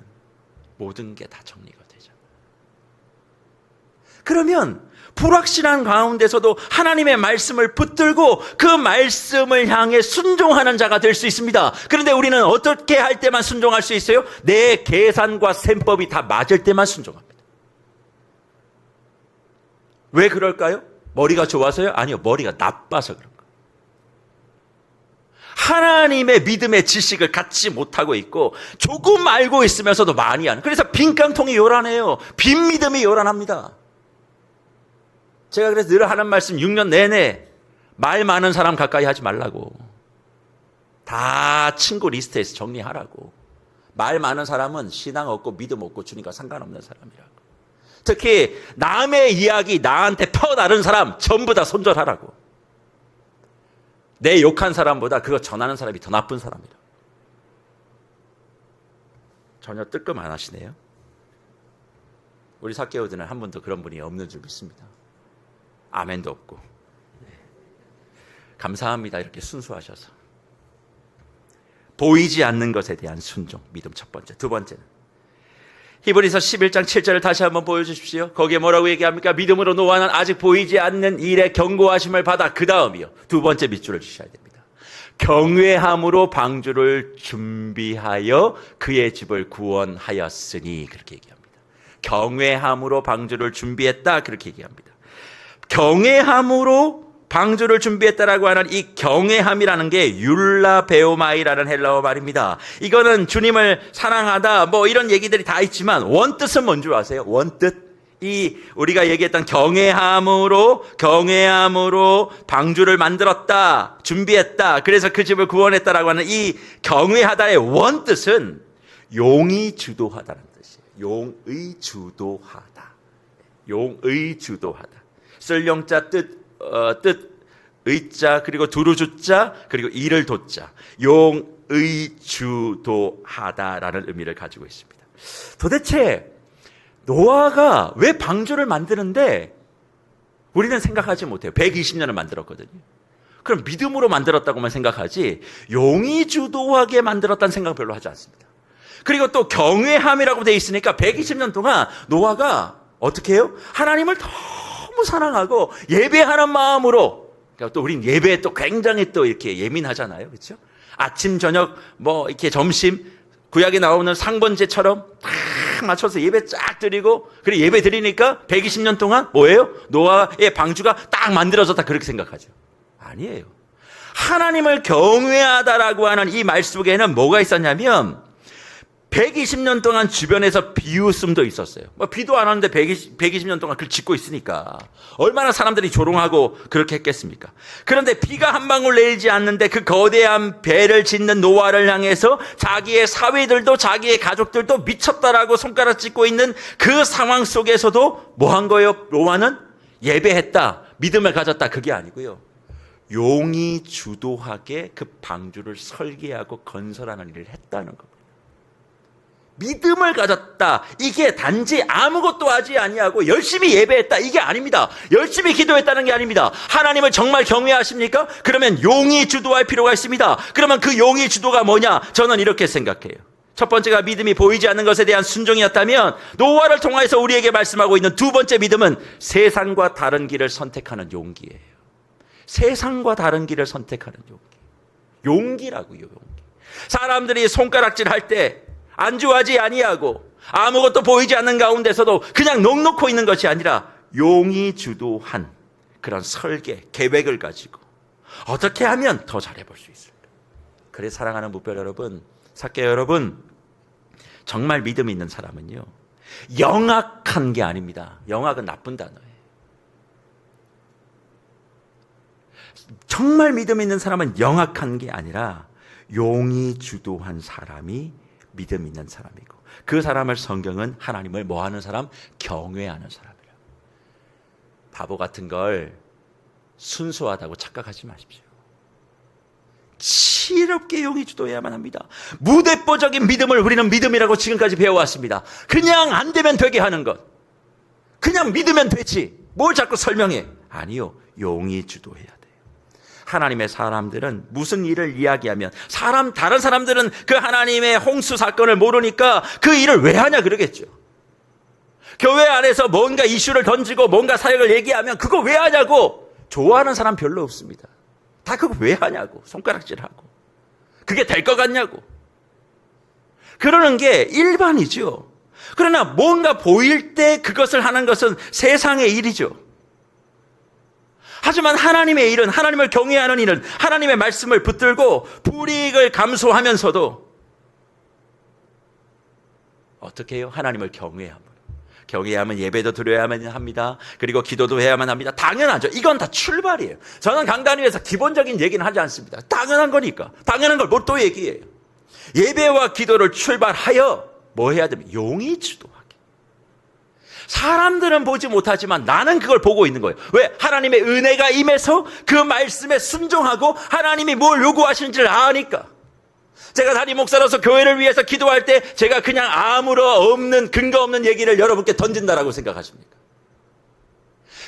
S3: 모든 게 다 정리가 되잖아. 그러면 불확실한 가운데서도 하나님의 말씀을 붙들고 그 말씀을 향해 순종하는 자가 될 수 있습니다. 그런데 우리는 어떻게 할 때만 순종할 수 있어요? 내 계산과 셈법이 다 맞을 때만 순종합니다. 왜 그럴까요? 머리가 좋아서요? 아니요, 머리가 나빠서 그런 거예요. 하나님의 믿음의 지식을 갖지 못하고 있고 조금 알고 있으면서도 많이 하는, 그래서 빈 깡통이 요란해요. 빈 믿음이 요란합니다. 제가 그래서 늘 하는 말씀, 6년 내내 말 많은 사람 가까이 하지 말라고. 다 친구 리스트에서 정리하라고. 말 많은 사람은 신앙 없고 믿음 없고 주님과 상관없는 사람이라고. 특히 남의 이야기 나한테 퍼나른 사람 전부 다 손절하라고. 내 욕한 사람보다 그거 전하는 사람이 더 나쁜 사람이라. 전혀 뜨끔 안 하시네요. 우리 삭개오들은 한 번도 그런 분이 없는 줄 믿습니다. 아멘도 없고. 감사합니다. 이렇게 순수하셔서. 보이지 않는 것에 대한 순종, 믿음 첫 번째. 두 번째는 히브리서 11장 7절을 다시 한번 보여주십시오. 거기에 뭐라고 얘기합니까? 믿음으로 노아는 아직 보이지 않는 일에 경고하심을 받아, 그 다음이요, 두 번째 밑줄을 주셔야 됩니다. 경외함으로 방주를 준비하여 그의 집을 구원하였으니, 그렇게 얘기합니다. 경외함으로 방주를 준비했다, 그렇게 얘기합니다. 경외함으로 방주를 준비했다라고 하는 이 경외함이라는 게 율라베오마이라는 헬라어 말입니다. 이거는 주님을 사랑하다 뭐 이런 얘기들이 다 있지만 원뜻은 뭔지 아세요? 원뜻. 이 우리가 얘기했던 경외함으로 방주를 만들었다, 준비했다, 그래서 그 집을 구원했다라고 하는 이 경외하다의 원뜻은 용이 주도하다는 뜻이에요. 용의 주도하다. 용의 주도하다. 쓸 용자 뜻 의자, 그리고 두루주자, 그리고 이를 도자, 용의주도하다라는 의미를 가지고 있습니다. 도대체 노아가 왜 방주를 만드는데 우리는 생각하지 못해요. 120년을 만들었거든요. 그럼 믿음으로 만들었다고만 생각하지 용이 주도하게 만들었다는 생각 별로 하지 않습니다. 그리고 또 경외함이라고 되어 있으니까 120년 동안 노아가 어떻게 해요? 하나님을 너무 사랑하고 예배하는 마음으로, 그러니까 또 우린 예배에 또 굉장히 또 이렇게 예민하잖아요. 그렇죠? 아침, 저녁, 뭐 이렇게 점심, 구약에 나오는 상번제처럼 딱 맞춰서 예배 쫙 드리고, 그리고 예배 드리니까 120년 동안 뭐예요? 노아의 방주가 딱 만들어졌다, 그렇게 생각하죠. 아니에요. 하나님을 경외하다라고 하는 이 말 속에는 뭐가 있었냐면 120년 동안 주변에서 비웃음도 있었어요. 뭐 비도 안 왔는데 120년 동안 그걸 짓고 있으니까 얼마나 사람들이 조롱하고 그렇게 했겠습니까? 그런데 비가 한 방울 내리지 않는데 그 거대한 배를 짓는 노아를 향해서 자기의 사위들도 자기의 가족들도 미쳤다라고 손가락 짚고 있는 그 상황 속에서도 뭐 한 거예요? 노아는 예배했다, 믿음을 가졌다, 그게 아니고요, 용이 주도하게 그 방주를 설계하고 건설하는 일을 했다는 겁니다. 믿음을 가졌다. 이게 단지 아무것도 하지 아니하고 열심히 예배했다, 이게 아닙니다. 열심히 기도했다는 게 아닙니다. 하나님을 정말 경외하십니까? 그러면 용이 주도할 필요가 있습니다. 그러면 그 용이 주도가 뭐냐? 저는 이렇게 생각해요. 첫 번째가 믿음이 보이지 않는 것에 대한 순종이었다면, 노아를 통해서 우리에게 말씀하고 있는 두 번째 믿음은 세상과 다른 길을 선택하는 용기예요. 세상과 다른 길을 선택하는 용기. 용기라고요, 용기. 사람들이 손가락질 할 때 안주하지 아니하고 아무것도 보이지 않는 가운데서도 그냥 넋놓고 있는 것이 아니라 용이 주도한 그런 설계, 계획을 가지고 어떻게 하면 더 잘해볼 수 있을까. 그래, 사랑하는 무별 여러분, 삭개 여러분, 정말 믿음 있는 사람은요, 영악한 게 아닙니다. 영악은 나쁜 단어예요. 정말 믿음 있는 사람은 영악한 게 아니라 용이 주도한 사람이 믿음 있는 사람이고, 그 사람을 성경은 하나님을 뭐 하는 사람? 경외하는 사람이라. 바보 같은 걸 순수하다고 착각하지 마십시오. 지혜롭게 용이 주도해야만 합니다. 무대뽀적인 믿음을 우리는 믿음이라고 지금까지 배워왔습니다. 그냥 안 되면 되게 하는 것, 그냥 믿으면 되지, 뭘 자꾸 설명해. 아니요, 용이 주도해야 돼요. 하나님의 사람들은 무슨 일을 이야기하면 다른 사람들은 그 하나님의 홍수 사건을 모르니까 그 일을 왜 하냐 그러겠죠. 교회 안에서 뭔가 이슈를 던지고 뭔가 사역을 얘기하면 그거 왜 하냐고 좋아하는 사람 별로 없습니다. 다 그거 왜 하냐고 손가락질하고, 그게 될 것 같냐고 그러는 게 일반이죠. 그러나 뭔가 보일 때 그것을 하는 것은 세상의 일이죠. 하지만 하나님의 일은, 하나님을 경외하는 일은 하나님의 말씀을 붙들고 불이익을 감수하면서도 어떻게 해요? 하나님을 경외함으로. 경외하면 예배도 드려야만 합니다. 그리고 기도도 해야만 합니다. 당연하죠. 이건 다 출발이에요. 저는 강단 위에서 기본적인 얘기는 하지 않습니다. 당연한 거니까. 당연한 걸 뭘 또 얘기해요. 예배와 기도를 출발하여 뭐 해야 됩니까? 용이 주도하게. 사람들은 보지 못하지만 나는 그걸 보고 있는 거예요. 왜? 하나님의 은혜가 임해서 그 말씀에 순종하고 하나님이 뭘 요구하시는지를 아니까. 제가 담임 목사로서 교회를 위해서 기도할 때 제가 그냥 아무런 없는 근거 없는 얘기를 여러분께 던진다라고 생각하십니까?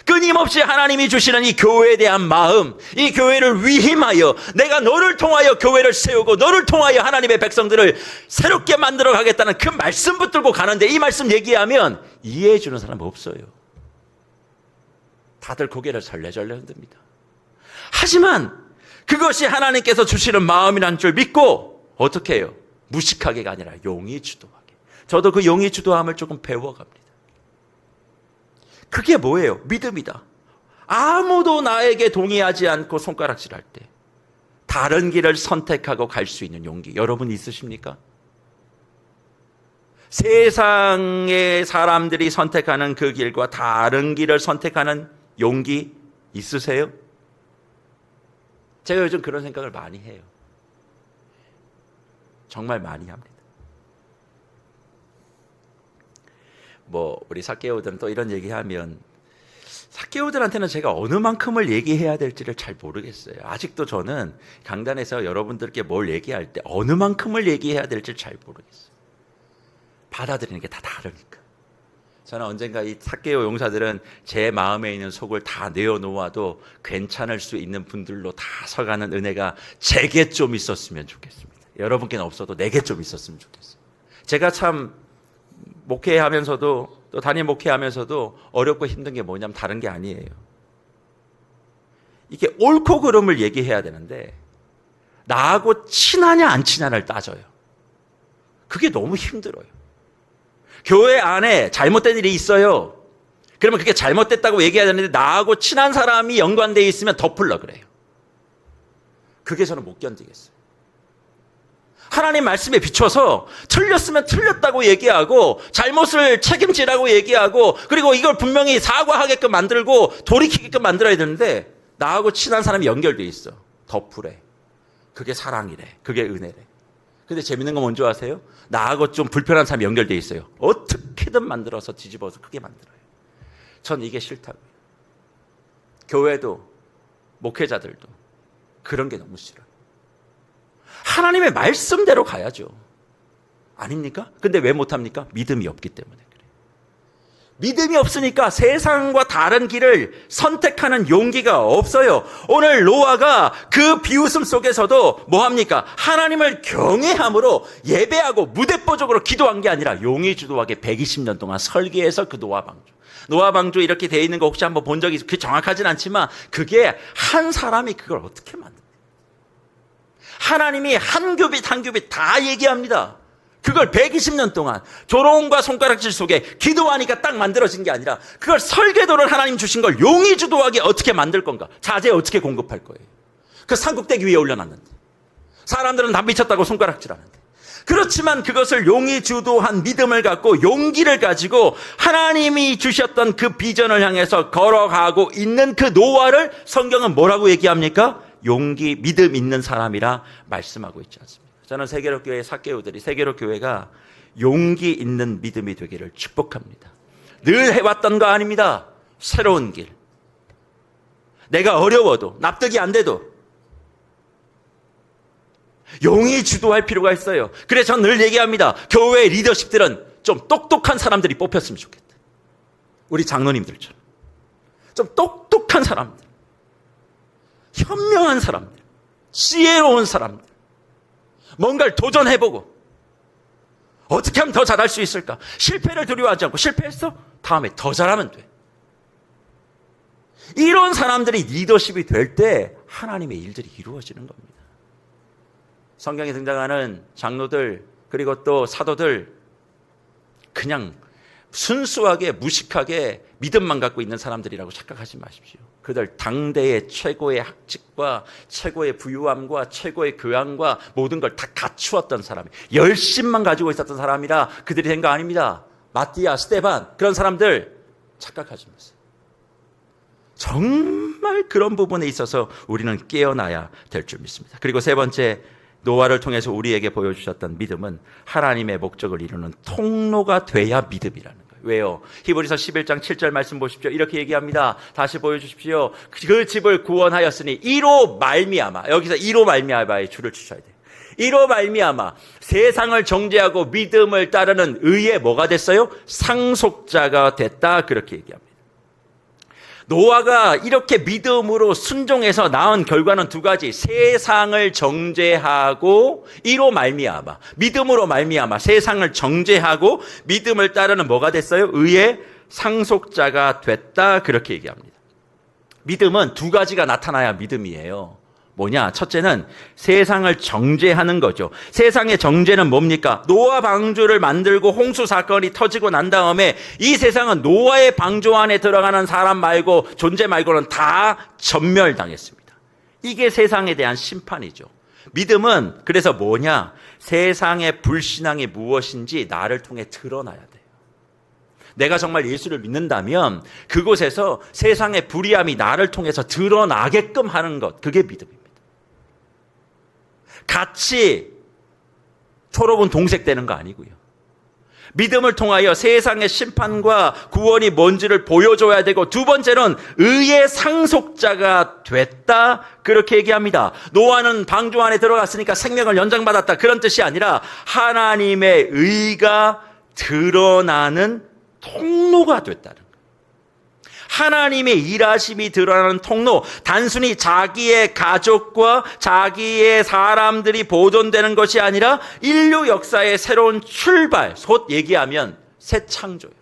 S3: 끊임없이 하나님이 주시는 이 교회에 대한 마음, 이 교회를 위임하여 내가 너를 통하여 교회를 세우고 너를 통하여 하나님의 백성들을 새롭게 만들어 가겠다는 그 말씀 붙들고 가는데, 이 말씀 얘기하면 이해해 주는 사람 없어요. 다들 고개를 절레절레 흔듭니다. 하지만 그것이 하나님께서 주시는 마음이란 줄 믿고 어떻게 해요? 무식하게가 아니라 용이 주도하게. 저도 그 용이 주도함을 조금 배워갑니다. 그게 뭐예요? 믿음이다. 아무도 나에게 동의하지 않고 손가락질할 때 다른 길을 선택하고 갈 수 있는 용기, 여러분 있으십니까? 세상의 사람들이 선택하는 그 길과 다른 길을 선택하는 용기 있으세요? 제가 요즘 그런 생각을 많이 해요. 정말 많이 합니다. 우리 삭개오들은 또 이런 얘기하면, 삭개오들한테는 제가 어느 만큼을 얘기해야 될지를 잘 모르겠어요. 아직도 저는 강단에서 여러분들께 뭘 얘기할 때 어느 만큼을 얘기해야 될지 잘 모르겠어요. 받아들이는 게 다 다르니까. 저는 언젠가 이 삭개오 용사들은 제 마음에 있는 속을 다 내어놓아도 괜찮을 수 있는 분들로 다 서가는 은혜가 제게 좀 있었으면 좋겠습니다. 여러분께는 없어도 내게 좀 있었으면 좋겠어요. 제가 참 목회하면서도 또 담임 목회하면서도 어렵고 힘든 게 뭐냐면 다른 게 아니에요. 이게 옳고 그름을 얘기해야 되는데 나하고 친하냐 안 친하냐를 따져요. 그게 너무 힘들어요. 교회 안에 잘못된 일이 있어요. 그러면 그게 잘못됐다고 얘기해야 되는데 나하고 친한 사람이 연관되어 있으면 덮으려고 그래요. 그게 저는 못 견디겠어요. 하나님 말씀에 비춰서 틀렸으면 틀렸다고 얘기하고 잘못을 책임지라고 얘기하고 그리고 이걸 분명히 사과하게끔 만들고 돌이키게끔 만들어야 되는데 나하고 친한 사람이 연결돼 있어. 덮으래. 그게 사랑이래. 그게 은혜래. 근데 재밌는 건 뭔지 아세요? 나하고 좀 불편한 사람이 연결돼 있어요. 어떻게든 만들어서 뒤집어서 크게 만들어요. 전 이게 싫다고요. 교회도 목회자들도 그런 게 너무 싫어요. 하나님의 말씀대로 가야죠. 아닙니까? 근데 왜 못합니까? 믿음이 없기 때문에 그래요. 믿음이 없으니까 세상과 다른 길을 선택하는 용기가 없어요. 오늘 노아가 그 비웃음 속에서도 뭐합니까? 하나님을 경외함으로 예배하고 무대뽀적으로 기도한 게 아니라 용이 주도하게 120년 동안 설계해서 그 노아 방주. 노아 방주 이렇게 되어 있는 거 혹시 한번 본 적이 있어요? 그게 정확하진 않지만 그게 한 사람이 그걸 어떻게 만들어요? 하나님이 한 규빗 한 규빗 다 얘기합니다. 그걸 120년 동안 조롱과 손가락질 속에 기도하니까 딱 만들어진 게 아니라 그걸 설계도를 하나님 주신 걸 용이 주도하게 어떻게 만들 건가? 자재 어떻게 공급할 거예요? 그 산꼭대기 위에 올려놨는데 사람들은 다 미쳤다고 손가락질하는데 그렇지만 그것을 용이 주도한 믿음을 갖고 용기를 가지고 하나님이 주셨던 그 비전을 향해서 걸어가고 있는 그 노아를 성경은 뭐라고 얘기합니까? 용기, 믿음 있는 사람이라 말씀하고 있지 않습니까? 저는 세계로교회 삭개오들이 세계로교회가 용기 있는 믿음이 되기를 축복합니다. 늘 해왔던 거 아닙니다. 새로운 길. 내가 어려워도 납득이 안 돼도 용이 주도할 필요가 있어요. 그래서 저는 늘 얘기합니다. 교회 리더십들은 좀 똑똑한 사람들이 뽑혔으면 좋겠다. 우리 장로님들처럼 좀 똑똑한 사람들, 현명한 사람들, 지혜로운 사람들, 뭔가를 도전해보고 어떻게 하면 더 잘할 수 있을까? 실패를 두려워하지 않고 실패했어? 다음에 더 잘하면 돼. 이런 사람들이 리더십이 될 때 하나님의 일들이 이루어지는 겁니다. 성경에 등장하는 장로들 그리고 또 사도들 그냥 순수하게 무식하게 믿음만 갖고 있는 사람들이라고 착각하지 마십시오. 그들 당대의 최고의 학직과 최고의 부유함과 최고의 교양과 모든 걸 다 갖추었던 사람이, 열심만 가지고 있었던 사람이라 그들이 된 거 아닙니다. 마띠아, 스데반, 그런 사람들 착각하지 마세요. 정말 그런 부분에 있어서 우리는 깨어나야 될 줄 믿습니다. 그리고 세 번째, 노아를 통해서 우리에게 보여주셨던 믿음은 하나님의 목적을 이루는 통로가 돼야 믿음이라는 거예요. 왜요? 히브리서 11장 7절 말씀 보십시오. 이렇게 얘기합니다. 다시 보여주십시오. 그 집을 구원하였으니 이로 말미암아, 여기서 이로 말미암아에 줄을 치셔야 돼요. 이로 말미암아 세상을 정죄하고 믿음을 따르는 의의 뭐가 됐어요? 상속자가 됐다. 그렇게 얘기합니다. 노아가 이렇게 믿음으로 순종해서 낳은 결과는 두 가지. 세상을 정죄하고 이로 말미암아, 믿음으로 말미암아 세상을 정죄하고 믿음을 따르는 뭐가 됐어요? 의의 상속자가 됐다. 그렇게 얘기합니다. 믿음은 두 가지가 나타나야 믿음이에요. 뭐냐? 첫째는 세상을 정죄하는 거죠. 세상의 정죄는 뭡니까? 노아 방주를 만들고 홍수 사건이 터지고 난 다음에 이 세상은 노아의 방주 안에 들어가는 사람 말고, 존재 말고는 다 전멸당했습니다. 이게 세상에 대한 심판이죠. 믿음은 그래서 뭐냐? 세상의 불신앙이 무엇인지 나를 통해 드러나야 돼요. 내가 정말 예수를 믿는다면 그곳에서 세상의 불의함이 나를 통해서 드러나게끔 하는 것, 그게 믿음입니다. 같이 초록은 동색되는 거 아니고요. 믿음을 통하여 세상의 심판과 구원이 뭔지를 보여줘야 되고, 두 번째는 의의 상속자가 됐다. 그렇게 얘기합니다. 노아는 방주 안에 들어갔으니까 생명을 연장받았다. 그런 뜻이 아니라 하나님의 의가 드러나는 통로가 됐다는 거예요. 하나님의 일하심이 드러나는 통로, 단순히 자기의 가족과 자기의 사람들이 보존되는 것이 아니라 인류 역사의 새로운 출발, 곧 얘기하면 새 창조예요.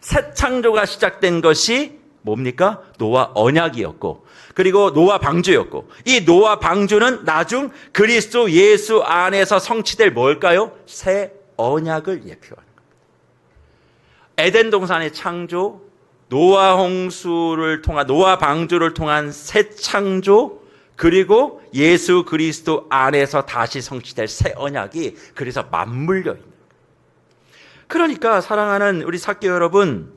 S3: 새 창조가 시작된 것이 뭡니까? 노아 언약이었고, 그리고 노아 방주였고, 이 노아 방주는 나중 그리스도 예수 안에서 성취될 뭘까요? 새 언약을 예표하는 겁니다. 에덴 동산의 창조, 노아 홍수를 통한, 노아 방주를 통한 새 창조, 그리고 예수 그리스도 안에서 다시 성취될 새 언약이 그래서 맞물려 있는 거예요. 그러니까 사랑하는 우리 사교 여러분,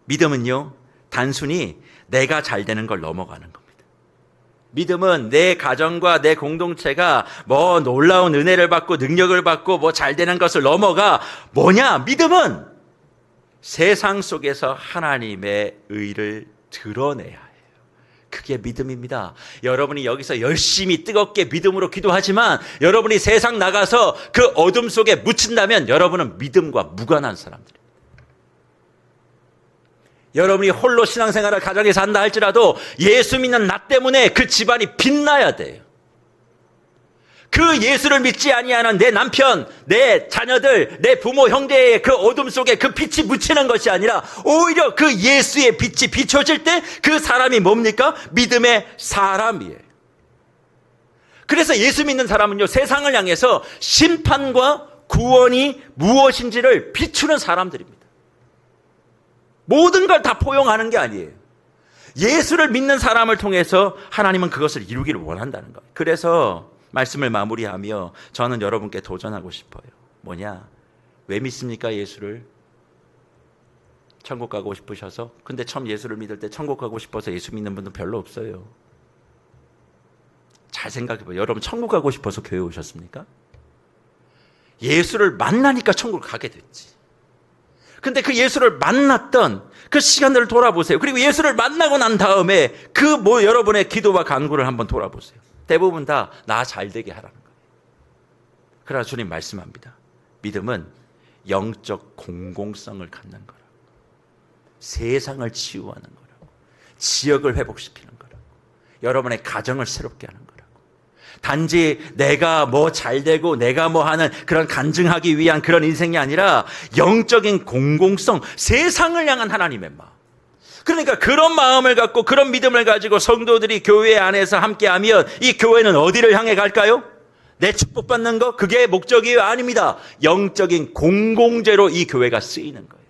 S3: 믿음은요 단순히 내가 잘 되는 걸 넘어가는 겁니다. 믿음은 내 가정과 내 공동체가 뭐 놀라운 은혜를 받고 능력을 받고 뭐 잘 되는 것을 넘어가. 뭐냐? 믿음은 세상 속에서 하나님의 의를 드러내야 해요. 그게 믿음입니다. 여러분이 여기서 열심히 뜨겁게 믿음으로 기도하지만 여러분이 세상 나가서 그 어둠 속에 묻힌다면 여러분은 믿음과 무관한 사람들입니다. 여러분이 홀로 신앙생활을 가정에서 한다 할지라도 예수 믿는 나 때문에 그 집안이 빛나야 돼요. 그 예수를 믿지 아니하는 내 남편, 내 자녀들, 내 부모, 형제의 그 어둠 속에 그 빛이 묻히는 것이 아니라 오히려 그 예수의 빛이 비춰질 때 그 사람이 뭡니까? 믿음의 사람이에요. 그래서 예수 믿는 사람은요, 세상을 향해서 심판과 구원이 무엇인지를 비추는 사람들입니다. 모든 걸 다 포용하는 게 아니에요. 예수를 믿는 사람을 통해서 하나님은 그것을 이루기를 원한다는 거예요. 그래서 말씀을 마무리하며 저는 여러분께 도전하고 싶어요. 뭐냐? 왜 믿습니까, 예수를? 천국 가고 싶으셔서? 근데 처음 예수를 믿을 때 천국 가고 싶어서 예수 믿는 분은 별로 없어요. 잘 생각해봐요. 여러분 천국 가고 싶어서 교회 오셨습니까? 예수를 만나니까 천국을 가게 됐지. 근데 그 예수를 만났던 그 시간들을 돌아보세요. 그리고 예수를 만나고 난 다음에 여러분의 기도와 간구를 한번 돌아보세요. 대부분 다 나 잘되게 하라는 거예요. 그러나 주님 말씀합니다. 믿음은 영적 공공성을 갖는 거라고. 세상을 치유하는 거라고. 지역을 회복시키는 거라고. 여러분의 가정을 새롭게 하는 거라고. 단지 내가 뭐 잘되고 내가 뭐 하는 그런 간증하기 위한 그런 인생이 아니라 영적인 공공성, 세상을 향한 하나님의 마음. 그러니까 그런 마음을 갖고 그런 믿음을 가지고 성도들이 교회 안에서 함께하면 이 교회는 어디를 향해 갈까요? 내 축복받는 거? 그게 목적이 아닙니다. 영적인 공공재로 이 교회가 쓰이는 거예요.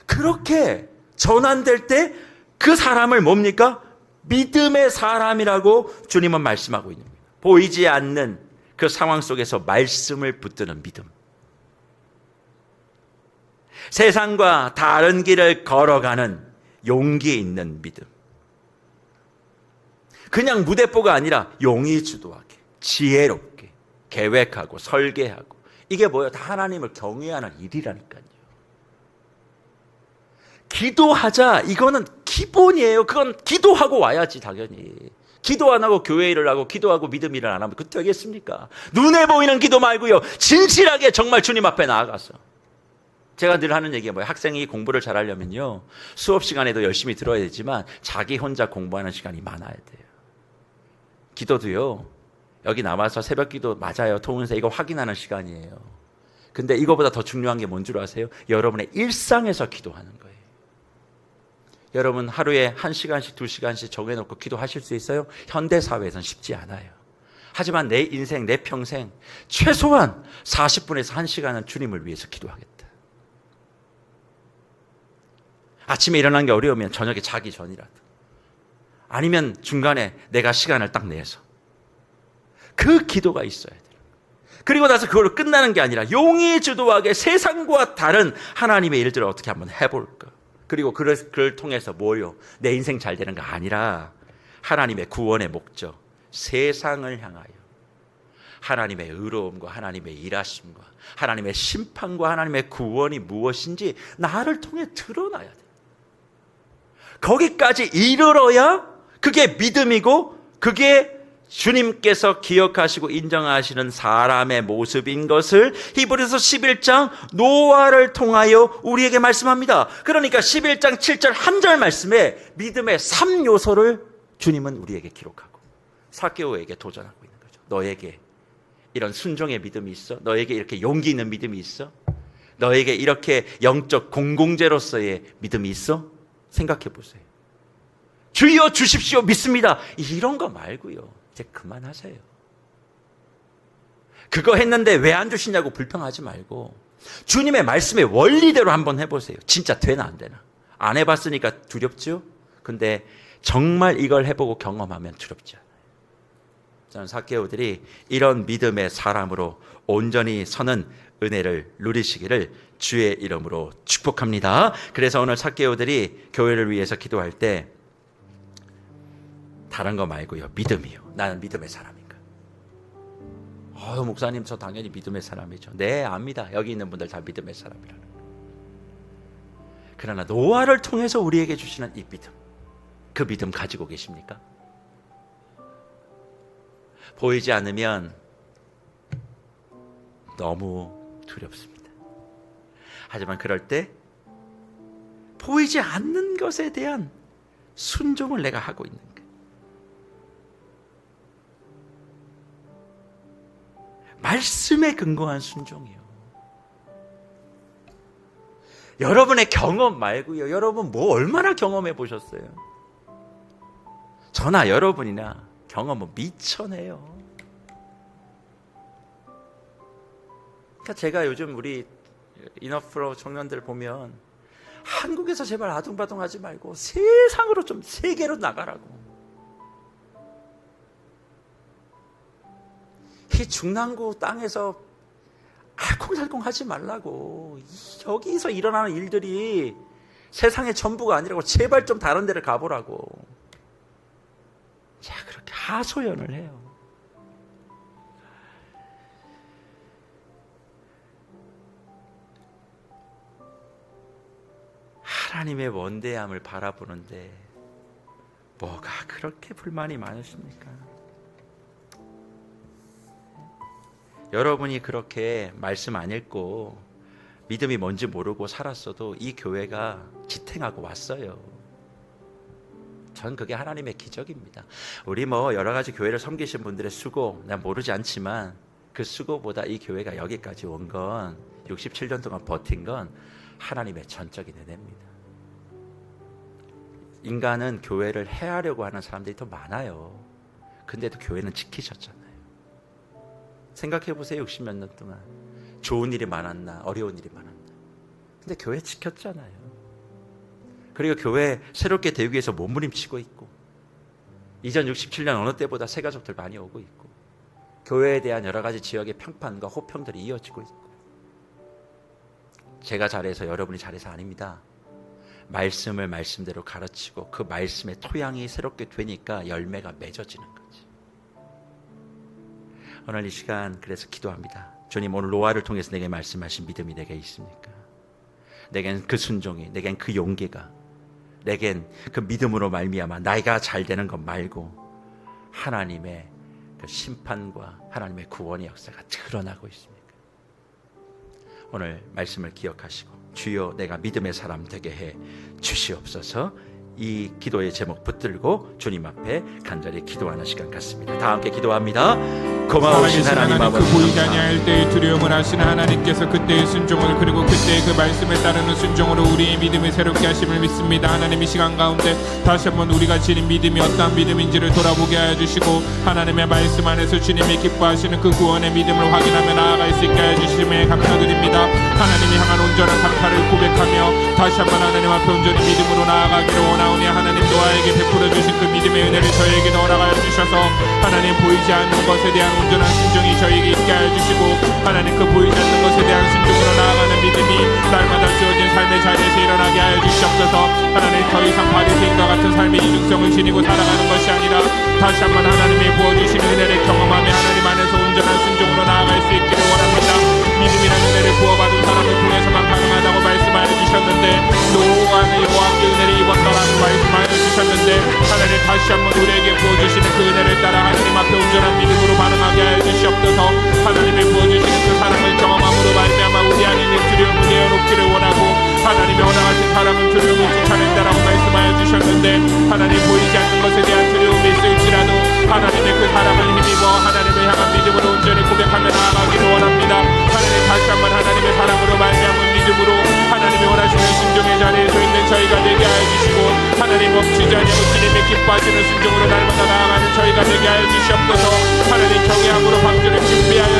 S3: 그렇게 전환될 때 그 사람을 뭡니까? 믿음의 사람이라고 주님은 말씀하고 있는 겁니다. 보이지 않는 그 상황 속에서 말씀을 붙드는 믿음. 세상과 다른 길을 걸어가는 용기 있는 믿음. 그냥 무대뽀가 아니라 용의 주도하게, 지혜롭게, 계획하고 설계하고. 이게 뭐예요? 다 하나님을 경외하는 일이라니까요. 기도하자, 이거는 기본이에요. 그건 기도하고 와야지, 당연히. 기도 안 하고 교회 일을 하고 기도하고 믿음 일을 안 하면 그때 되겠습니까? 눈에 보이는 기도 말고요, 진실하게 정말 주님 앞에 나아가서. 제가 늘 하는 얘기가 뭐예요? 학생이 공부를 잘하려면요, 수업 시간에도 열심히 들어야 되지만 자기 혼자 공부하는 시간이 많아야 돼요. 기도도요, 여기 나와서 새벽 기도 맞아요, 통은세 이거 확인하는 시간이에요. 근데 이거보다 더 중요한 게 뭔 줄 아세요? 여러분의 일상에서 기도하는 거예요. 여러분 하루에 1시간씩 2시간씩 정해놓고 기도하실 수 있어요? 현대사회에서는 쉽지 않아요. 하지만 내 인생, 내 평생 최소한 40분에서 1시간은 주님을 위해서 기도하겠다. 아침에 일어나는 게 어려우면 저녁에 자기 전이라도, 아니면 중간에 내가 시간을 딱 내서 그 기도가 있어야 돼요. 그리고 나서 그걸로 끝나는 게 아니라 용의 주도하게 세상과 다른 하나님의 일들을 어떻게 한번 해볼까. 그리고 그를 통해서 뭐요? 내 인생 잘 되는 거 아니라 하나님의 구원의 목적, 세상을 향하여 하나님의 의로움과 하나님의 일하심과 하나님의 심판과 하나님의 구원이 무엇인지 나를 통해 드러나야 돼. 거기까지 이르러야 그게 믿음이고 그게 주님께서 기억하시고 인정하시는 사람의 모습인 것을 히브리서 11장 노아를 통하여 우리에게 말씀합니다. 그러니까 11장 7절 한 절 말씀에 믿음의 3요소를 주님은 우리에게 기록하고 삭개오에게 도전하고 있는 거죠. 너에게 이런 순종의 믿음이 있어? 너에게 이렇게 용기 있는 믿음이 있어? 너에게 이렇게 영적 공공재로서의 믿음이 있어? 생각해 보세요. 주여 주십시오, 믿습니다, 이런 거 말고요, 이제 그만하세요. 그거 했는데 왜 안 주시냐고 불평하지 말고 주님의 말씀의 원리대로 한번 해보세요. 진짜 되나 안 되나. 안 해봤으니까 두렵죠? 근데 정말 이걸 해보고 경험하면 두렵지 않아요. 저는 삭개오들이 이런 믿음의 사람으로 온전히 서는 은혜를 누리시기를 주의 이름으로 축복합니다. 그래서 오늘 삭개오들이 교회를 위해서 기도할 때 다른 거 말고요, 믿음이요. 나는 믿음의 사람인가? 목사님 저 당연히 믿음의 사람이죠. 네, 압니다. 여기 있는 분들 다 믿음의 사람이라는 거. 그러나 노아를 통해서 우리에게 주시는 이 믿음, 그 믿음 가지고 계십니까? 보이지 않으면 너무 두렵습니다. 하지만 그럴 때 보이지 않는 것에 대한 순종을 내가 하고 있는 거예요. 말씀에 근거한 순종이요. 여러분의 경험 말고요, 여러분 뭐 얼마나 경험해 보셨어요? 저나 여러분이나 경험은 미천해요. 그러니까 제가 요즘 우리 이너프로 청년들 보면 한국에서 제발 아둥바둥하지 말고 세상으로 좀, 세계로 나가라고. 이 중랑구 땅에서 알콩달콩 하지 말라고. 여기서 일어나는 일들이 세상의 전부가 아니라고. 제발 좀 다른 데를 가보라고. 자, 그렇게 하소연을 해요. 하나님의 원대함을 바라보는데 뭐가 그렇게 불만이 많으십니까? 여러분이 그렇게 말씀 안 읽고 믿음이 뭔지 모르고 살았어도 이 교회가 지탱하고 왔어요. 전 그게 하나님의 기적입니다. 우리 뭐 여러 가지 교회를 섬기신 분들의 수고 난 모르지 않지만 그 수고보다 이 교회가 여기까지 온 건, 67년 동안 버틴 건 하나님의 전적인 은혜입니다. 인간은 교회를 해하려고 하는 사람들이 더 많아요. 근데도 교회는 지키셨잖아요. 생각해 보세요. 60몇 년 동안 좋은 일이 많았나 어려운 일이 많았나. 근데 교회 지켰잖아요. 그리고 교회 새롭게 되기 위해서 몸부림치고 있고, 이전 67년 어느 때보다 새 가족들 많이 오고 있고, 교회에 대한 여러 가지 지역의 평판과 호평들이 이어지고 있고, 제가 잘해서 여러분이 잘해서 아닙니다. 말씀을 말씀대로 가르치고 그 말씀의 토양이 새롭게 되니까 열매가 맺어지는 거지. 오늘 이 시간 그래서 기도합니다. 주님, 오늘 노아를 통해서 내게 말씀하신 믿음이 내게 있습니까? 내겐 그 순종이, 내겐 그 용기가, 내겐 그 믿음으로 말미암아 나이가 잘 되는 것 말고 하나님의 그 심판과 하나님의 구원의 역사가 드러나고 있습니까? 오늘 말씀을 기억하시고 주여 내가 믿음의 사람 되게 해 주시옵소서. 이 기도의 제목 붙들고 주님 앞에 간절히 기도하는 시간 같습니다. 다 함께 기도합니다. 고마우신 하나님 아버지,
S4: 그 보이지 아니할 때의 두려움을 하시는 하나님께서 그때의 순종을, 그리고 그때의 그 말씀에 따르는 순종으로 우리의 믿음을 새롭게 하심을 믿습니다. 하나님, 이 시간 가운데 다시 한번 우리가 지닌 믿음이 어떠한 믿음인지를 돌아보게 하여 주시고, 하나님의 말씀 안에서 주님이 기뻐하시는 그 구원의 믿음을 확인하며 나아갈 수 있게 하여 주심에 감사드립니다. 하나님이 향한 온전한 감사를 고백하며 다시 한번 하나님 앞에 온전히 믿음으로 나아가기를 원하오니, 하나님 노아에게 베풀어 주신 그 믿음의 은혜를 저에게 허락하여 주셔서 하나님 보이지 않는 것에 대한 온전한 순종이 저에게 있게 하여 주시고, 하나님 그 보이지 않는 것에 대한 순종으로 나아가는 믿음이 날마다 주어진 삶의 자리에서 일어나게 하여 주시옵소서. 하나님, 더 이상 바리새인과 같은 삶의 이중성을 지니고 살아가는 것이 아니라 다시 한번 하나님이 부어주시는 은혜를 경험하며 하나님 안에서 온전한 순종으로 나아갈 수 있기를 원합니다. 믿음이라는 은혜를 부어받은 사람을 통해서만 가능하다고 말씀하여 주셨는데, 노아는 여호와께 은혜를 입었다라고 말씀하여 주셨는데, 하나님 다시 한번 우리에게 부어주시는 그 은혜를 따라 하나님 앞에 온전한 믿음으로 반응하게 하여 주시옵소서. 하나님이 부어주시는 그 사랑을 경험함으로 말미암아 우리 안에 있는 두려움을 내어놓기를 원하고, 하나님의 원하신 사랑은 두려움을 쫓아낸다라고 말씀하여 주셨는데, 하나님 보이지 않는 것에 대한 두려움이 있을지라도 하나님의 그 사랑을 힘입어 하나님을 향한 믿음으로 온전히 고백하며 나아가기를 원합니다. 하나님, 다시 한번 하나님의 사랑으로 말미암은 믿음으로 하나님이 원하시는 순종의 자리에 서 있는 저희가 되게 하여 주시고, 하나님 멈추지 아니하고 주님의 기뻐하시는 순종으로 날마다 나아가는 저희가 되게 하여 주시옵소서. 하나님, 경외함으로 방주를 준비하여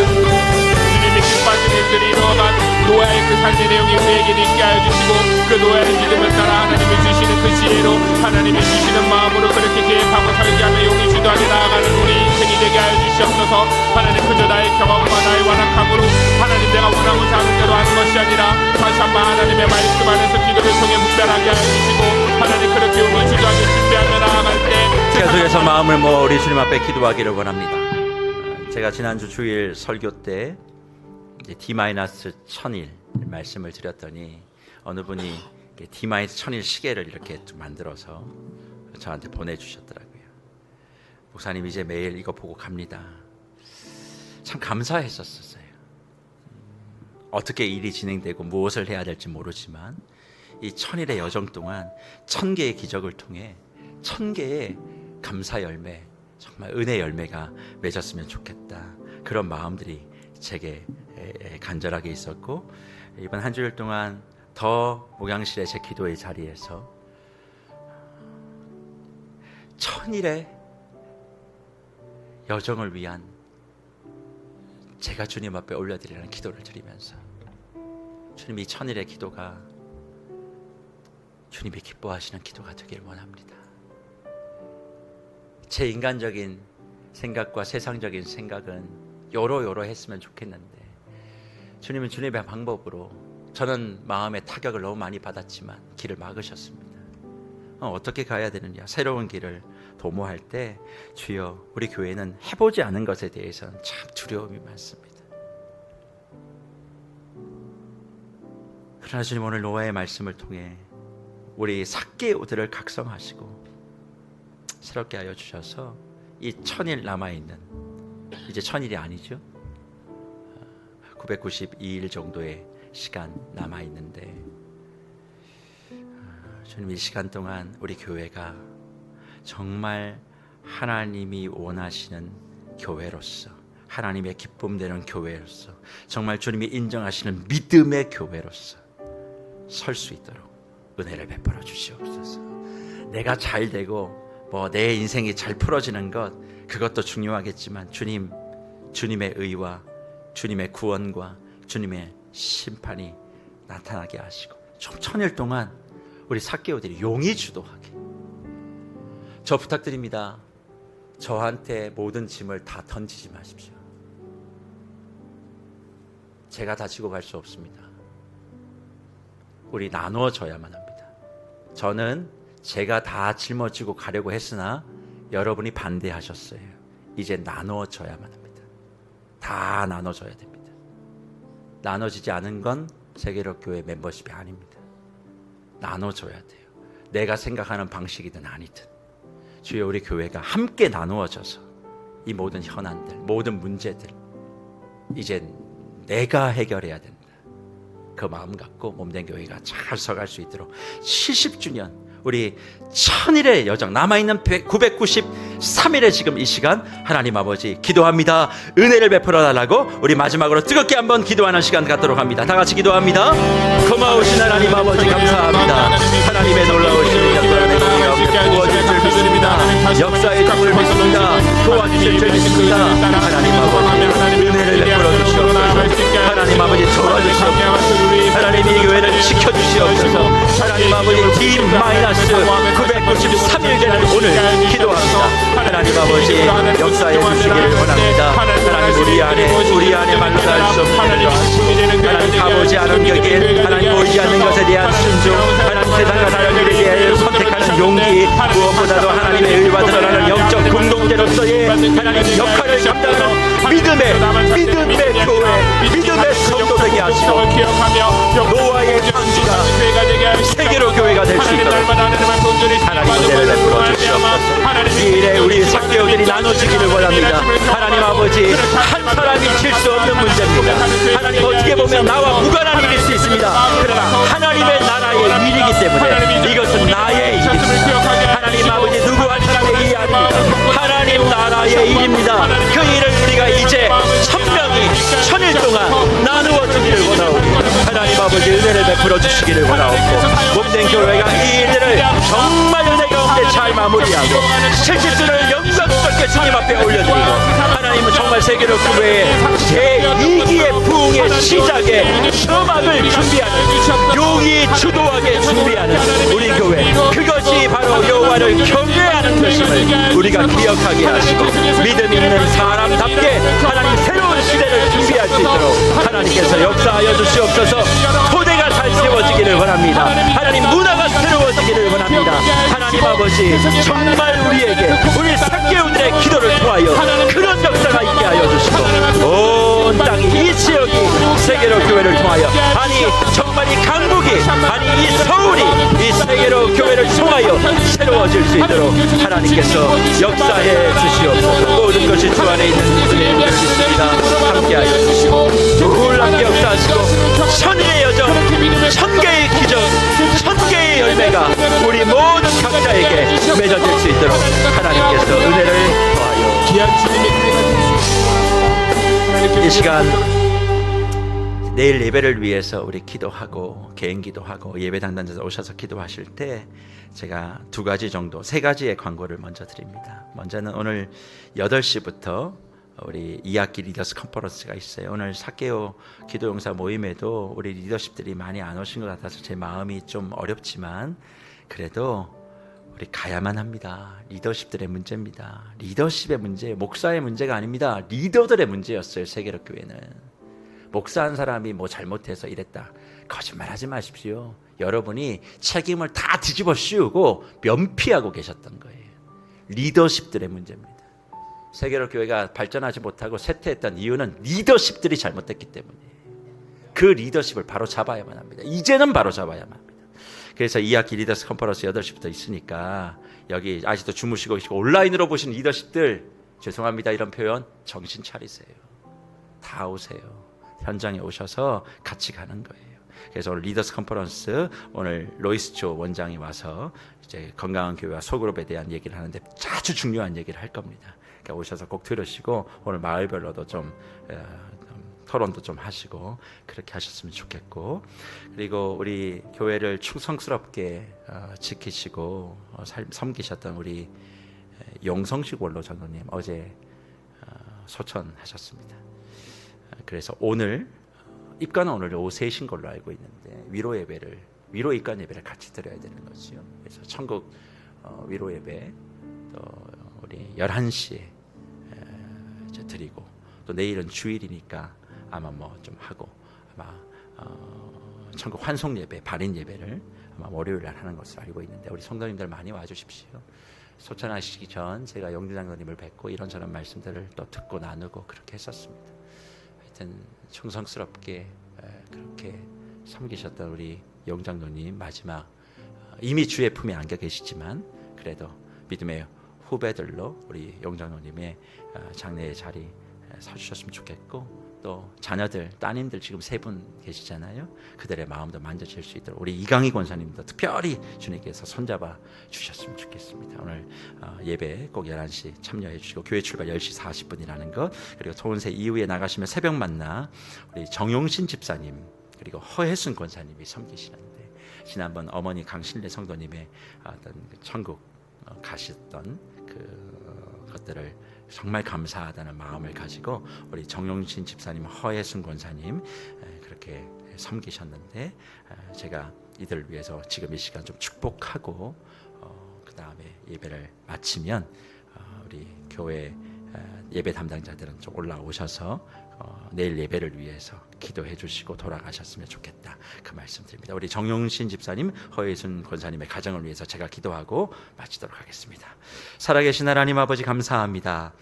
S4: 주님이 기뻐하시는 일들이 일어난 노아의 그 삶의 내용이 우리에게 있게 하여 주시고, 그 노아의 믿음을 따라 하나님이 주시는 그 지혜로 하나님이 주시는 마음으로 그렇게 계획하고 설계하며 용이 주도하며 나아가는 우리 인생이 되게 하여 주시옵소서. 하나님, 그저 나의 경험과 나의 완악함으로 하나님 내가 원하고자 하는 대로 하는 것이 아니라 다시 한번 하나님의 말씀 안에서 기도를 통해 분별하게 하여 주시고, 하나님 그렇게 용이 주도하며 준비하며 나아갈 때
S3: 계속해서 마음을 모아 우리 주님 앞에 기도하기를 원합니다. 제가 지난주 주일 설교 때 이제 D-1000일 말씀을 드렸더니 어느 분이 D-1000일 시계를 이렇게 좀 만들어서 저한테 보내주셨더라고요. 목사님, 이제 매일 이거 보고 갑니다. 참 감사했었어요. 어떻게 일이 진행되고 무엇을 해야 될지 모르지만 이 1000일의 여정 동안 1000개의 기적을 통해 1000개의 감사 열매, 정말 은혜 열매가 맺었으면 좋겠다. 그런 마음들이 제게 간절하게 있었고, 이번 한 주일 동안 더 목양실의 제 기도의 자리에서 1000일의 여정을 위한 제가 주님 앞에 올려드리는 기도를 드리면서, 주님, 이 1000일의 기도가 주님이 기뻐하시는 기도가 되기를 원합니다. 제 인간적인 생각과 세상적인 생각은 요러 했으면 좋겠는데, 주님은 주님의 방법으로, 저는 마음의 타격을 너무 많이 받았지만 길을 막으셨습니다. 어떻게 가야 되느냐, 새로운 길을 도모할 때 주여, 우리 교회는 해보지 않은 것에 대해서는 참 두려움이 많습니다. 그러나 주님, 오늘 노아의 말씀을 통해 우리 삭개오들을 각성하시고 새롭게 하여 주셔서 이 1000일 남아있는, 이제 1000일이 아니죠, 992일 정도의 시간 남아있는데, 주님, 이 시간 동안 우리 교회가 정말 하나님이 원하시는 교회로서, 하나님의 기쁨 되는 교회로서, 정말 주님이 인정하시는 믿음의 교회로서 설 수 있도록 은혜를 베풀어 주시옵소서. 내가 잘 되고 내 인생이 잘 풀어지는 것, 그것도 중요하겠지만 주님의 의와 주님의 구원과 주님의 심판이 나타나게 하시고, 총 1000일 동안 우리 삭개오들이 용이 주도하게. 저 부탁드립니다. 저한테 모든 짐을 다 던지지 마십시오. 제가 다 지고 갈 수 없습니다. 우리 나누어져야만 합니다. 저는 제가 다 짊어지고 가려고 했으나 여러분이 반대하셨어요. 이제 나누어져야만 합니다. 다 나눠져야 됩니다. 나눠지지 않은 건 세계로교회 멤버십이 아닙니다. 나눠져야 돼요. 내가 생각하는 방식이든 아니든. 주여, 우리 교회가 함께 나누어져서 이 모든 현안들, 모든 문제들 이젠 내가 해결해야 된다. 그 마음 갖고 몸된 교회가 잘 서갈 수 있도록 70주년 우리 1000일의 여정, 남아있는 993일의 지금 이 시간 하나님 아버지 기도합니다. 은혜를 베풀어 달라고 우리 마지막으로 뜨겁게 한번 기도하는 시간 갖도록 합니다. 다 같이 기도합니다. 고마우신 하나님 아버지 감사합니다. 하나님의 놀라우신 역사를 부어주실 줄 믿습니다. 역사의 힘을 믿습니다. 도와주실 줄 믿습니다. 하나님 아버지 은혜를 베풀어 주시옵소서. 하나님 아버지 도와주시옵소서. 하나님 이 교회를 지켜주시옵소서. 하나님 아버지 D-993일 되는 오늘 기도합니다. 하나님 아버지 역사해 주시기를 원합니다. 하나님 우리 안에 만날 수 없는 하나님 가보지 않은 격에 하나님 보이지 않는 것에 대한 순종, 하나님 세상과 다른 일에 대해 선택하는 용기, 무엇보다도 하나님의 의와 드러나는 영적 공동체로서의 하나님 역할을 감당하는 믿음의 교회, 믿음의 성도 되게 하시고 노아의 창조가 세계로 교회가 될 수 있도록 하나님 은혜를 베풀어 주시옵소서. 이 일에 우리 삭개오들이 나눠지기를 원합니다. 하나님 아버지 한 사람이 질 수 없는 문제입니다. 하나님 어떻게 보면 나와 무관한 일일 수 있습니다. 그러나 하나님의 나라의 일이기 때문에 이것은 나의 일입니다. 하나님 아버지 누구 한 사람의 일이 아닙니다. 하나님 나라의 일입니다. 그 일을 우리가 이제 1000명이 1000일 동안 나누어 주기를 원하오니 하나님 아버지 은혜를 베풀어 주시기를 원하옵고 몸된 교회가 이 일들을 정말 은혜 가운데 잘 마무리하고 70주를 영광스럽게 주님 앞에 올려드리고 하나님은 정말 세계로 교회의 제2기의 부흥의 시작에 음악을 준비하는 용이 주도하게 준비하는 우리 교회, 그것이 바로 여호와를 경외하는 것임을 우리가 기억하게 하시고 믿음 있는 사람답게 하나님 새로운 시대를 준비할 수 있도록 하나님께서 역사하여 주시옵소서. 토대가 잘 세워지기를 원합니다. 하나님 문화가 새로워지기를 원합니다. 하나님 아버지 정말 우리에게 우리 삭개오들의 기도를 통하여 그런 역사가 있게 하여 주시고 온 땅이 이 지역이 세계로 교회를 통하여 아니 정말 이 강북이 아니 이 서울이 이 세계로 교회를 통하여 새로워질 수 있도록 하나님께서 역사해 주시옵소서. 모든 것이 주 안에 있는 은혜를 믿습니다. 함께하여 주시고 놀랍게 역사하시고 1000일의 여정, 1000개의 기적, 1000개의 열매가 우리 모든 각자에게 맺어질 수 있도록 하나님께서 은혜를 더하여 이 시간 내일 예배를 위해서 우리 기도하고 개인 기도하고 예배 당단자들 오셔서 기도하실 때 제가 2가지 정도 3가지의 광고를 먼저 드립니다. 먼저는 오늘 8시부터 우리 2학기 리더스 컨퍼런스가 있어요. 오늘 삭개오 기도용사 모임에도 우리 리더십들이 많이 안 오신 것 같아서 제 마음이 좀 어렵지만 그래도 우리 가야만 합니다. 리더십들의 문제입니다. 리더십의 문제, 목사의 문제가 아닙니다. 리더들의 문제였어요. 세계로 교회는. 목사 한 사람이 뭐 잘못해서 이랬다. 거짓말하지 마십시오. 여러분이 책임을 다 뒤집어 씌우고 면피하고 계셨던 거예요. 리더십들의 문제입니다. 세계로 교회가 발전하지 못하고 쇠퇴했던 이유는 리더십들이 잘못됐기 때문이에요. 그 리더십을 바로 잡아야만 합니다. 이제는 바로 잡아야만 합니다. 그래서 2학기 리더스 컨퍼런스 8시부터 있으니까 여기 아직도 주무시고 계시고 온라인으로 보신 리더십들 죄송합니다. 이런 표현 정신 차리세요. 다 오세요. 현장에 오셔서 같이 가는 거예요. 그래서 오늘 리더스 컨퍼런스 오늘 로이스조 원장이 와서 이제 건강한 교회와 소그룹에 대한 얘기를 하는데 아주 중요한 얘기를 할 겁니다. 그러니까 오셔서 꼭 들으시고 오늘 마을별로도 좀 토론도 좀 하시고 그렇게 하셨으면 좋겠고 그리고 우리 교회를 충성스럽게 지키시고 섬기셨던 우리 용성식 원로 전도님 어제 소천하셨습니다. 그래서 오늘 입가는 오늘 오후 3시인 걸로 알고 있는데 위로 예배를 위로 입관 예배를 같이 드려야 되는 거죠. 그래서 천국 위로 예배 또 우리 11시에 드리고, 또 내일은 주일이니까 아마 뭐 좀 하고, 아마 천국 환송 예배, 발인 예배를 아마 월요일 날 하는 것으로 알고 있는데, 우리 성도님들 많이 와주십시오. 소천하시기 전 제가 영주 장로님을 뵙고 이런저런 말씀들을 또 듣고 나누고 그렇게 했었습니다. 하여튼 충성스럽게 그렇게 섬기셨던 우리 영 장로님 마지막, 이미 주의 품에 안겨 계시지만 그래도 믿음의 후배들로 우리 영 장로님의 장례의 자리 서주셨으면 좋겠고, 또 자녀들, 따님들 지금 3분 계시잖아요. 그들의 마음도 만져질 수 있도록 우리 이강희 권사님도 특별히 주님께서 손잡아 주셨으면 좋겠습니다. 오늘 예배 꼭 11시 참여해 주시고, 교회 출발 10시 40분이라는 것, 그리고 토운세 이후에 나가시면 새벽 만나 우리 정용신 집사님 그리고 허혜순 권사님이 섬기시는데, 지난번 어머니 강신례 성도님의 어떤 천국 가셨던 그 것들을 정말 감사하다는 마음을 가지고 우리 정용신 집사님, 허혜순 권사님 그렇게 섬기셨는데, 제가 이들을 위해서 지금 이 시간 좀 축복하고 그 다음에 예배를 마치면 우리 교회 예배 담당자들은 좀 올라오셔서 내일 예배를 위해서 기도해 주시고 돌아가셨으면 좋겠다, 그 말씀드립니다. 우리 정용신 집사님, 허예순 권사님의 가정을 위해서 제가 기도하고 마치도록 하겠습니다. 살아계신 하나님 아버지, 감사합니다.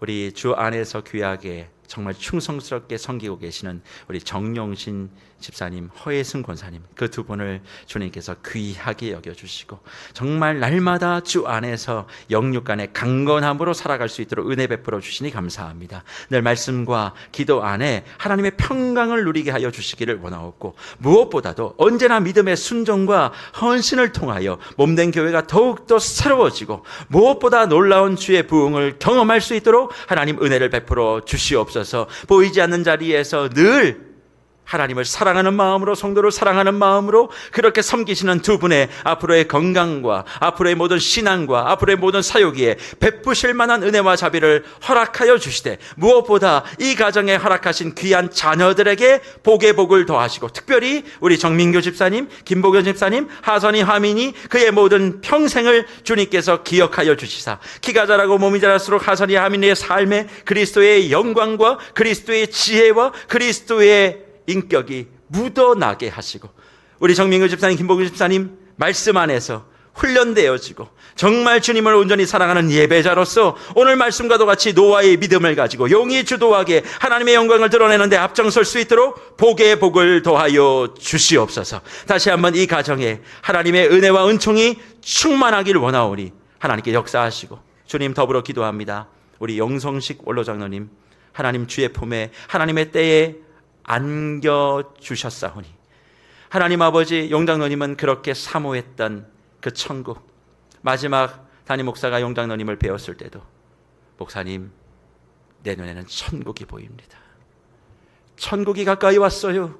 S3: 우리 주 안에서 귀하게 정말 충성스럽게 섬기고 계시는 우리 정용신 집사님, 허예승 권사님, 그 두 분을 주님께서 귀하게 여겨주시고 정말 날마다 주 안에서 영육간의 강건함으로 살아갈 수 있도록 은혜 베풀어 주시니 감사합니다. 늘 말씀과 기도 안에 하나님의 평강을 누리게 하여 주시기를 원하옵고, 무엇보다도 언제나 믿음의 순종과 헌신을 통하여 몸된 교회가 더욱더 새로워지고 무엇보다 놀라운 주의 부흥을 경험할 수 있도록 하나님 은혜를 베풀어 주시옵소서. 보이지 않는 자리에서 늘 하나님을 사랑하는 마음으로, 성도를 사랑하는 마음으로 그렇게 섬기시는 두 분의 앞으로의 건강과 앞으로의 모든 신앙과 앞으로의 모든 사역에 베푸실 만한 은혜와 자비를 허락하여 주시되, 무엇보다 이 가정에 허락하신 귀한 자녀들에게 복의 복을 더하시고, 특별히 우리 정민교 집사님, 김보경 집사님, 하선이, 하민이 그의 모든 평생을 주님께서 기억하여 주시사, 키가 자라고 몸이 자랄수록 하선이, 하민이의 삶에 그리스도의 영광과 그리스도의 지혜와 그리스도의 인격이 묻어나게 하시고, 우리 정민규 집사님, 김보규 집사님 말씀 안에서 훈련되어지고 정말 주님을 온전히 사랑하는 예배자로서 오늘 말씀과도 같이 노아의 믿음을 가지고 용이 주도하게 하나님의 영광을 드러내는 데 앞장설 수 있도록 복의 복을 더하여 주시옵소서. 다시 한번 이 가정에 하나님의 은혜와 은총이 충만하기를 원하오니 하나님께 역사하시고, 주님 더불어 기도합니다. 우리 영성식 원로장로님, 하나님 주의 품에 하나님의 때에 안겨주셨사오니, 하나님 아버지, 용장로님은 그렇게 사모했던 그 천국, 마지막 담임 목사가 용장로님을 배웠을 때도, 목사님 내 눈에는 천국이 보입니다, 천국이 가까이 왔어요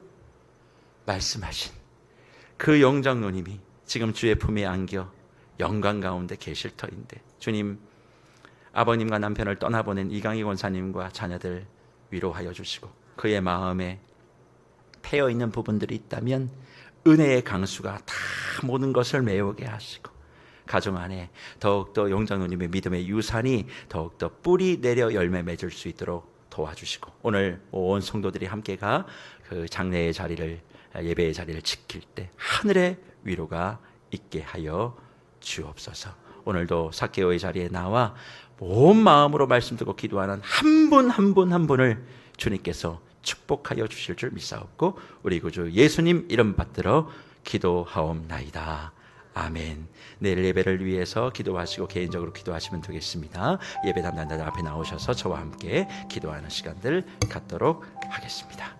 S3: 말씀하신 그 용장로님이 지금 주의 품에 안겨 영광 가운데 계실 터인데, 주님 아버님과 남편을 떠나보낸 이강희 권사님과 자녀들 위로하여 주시고, 그의 마음에 패여있는 부분들이 있다면 은혜의 강수가 다 모든 것을 메우게 하시고, 가정 안에 더욱더 용장로님의 믿음의 유산이 더욱더 뿌리 내려 열매 맺을 수 있도록 도와주시고, 오늘 온 성도들이 함께가 그 장례의 자리를, 예배의 자리를 지킬 때 하늘의 위로가 있게 하여 주옵소서. 오늘도 삭개오의 자리에 나와 온 마음으로 말씀 듣고 기도하는 한 분 한 분 한 분을 주님께서 축복하여 주실 줄 믿사옵고, 우리 구주 예수님 이름 받들어 기도하옵나이다. 아멘. 내일 예배를 위해서 기도하시고 개인적으로 기도하시면 되겠습니다. 예배 담당자들 앞에 나오셔서 저와 함께 기도하는 시간들 갖도록 하겠습니다.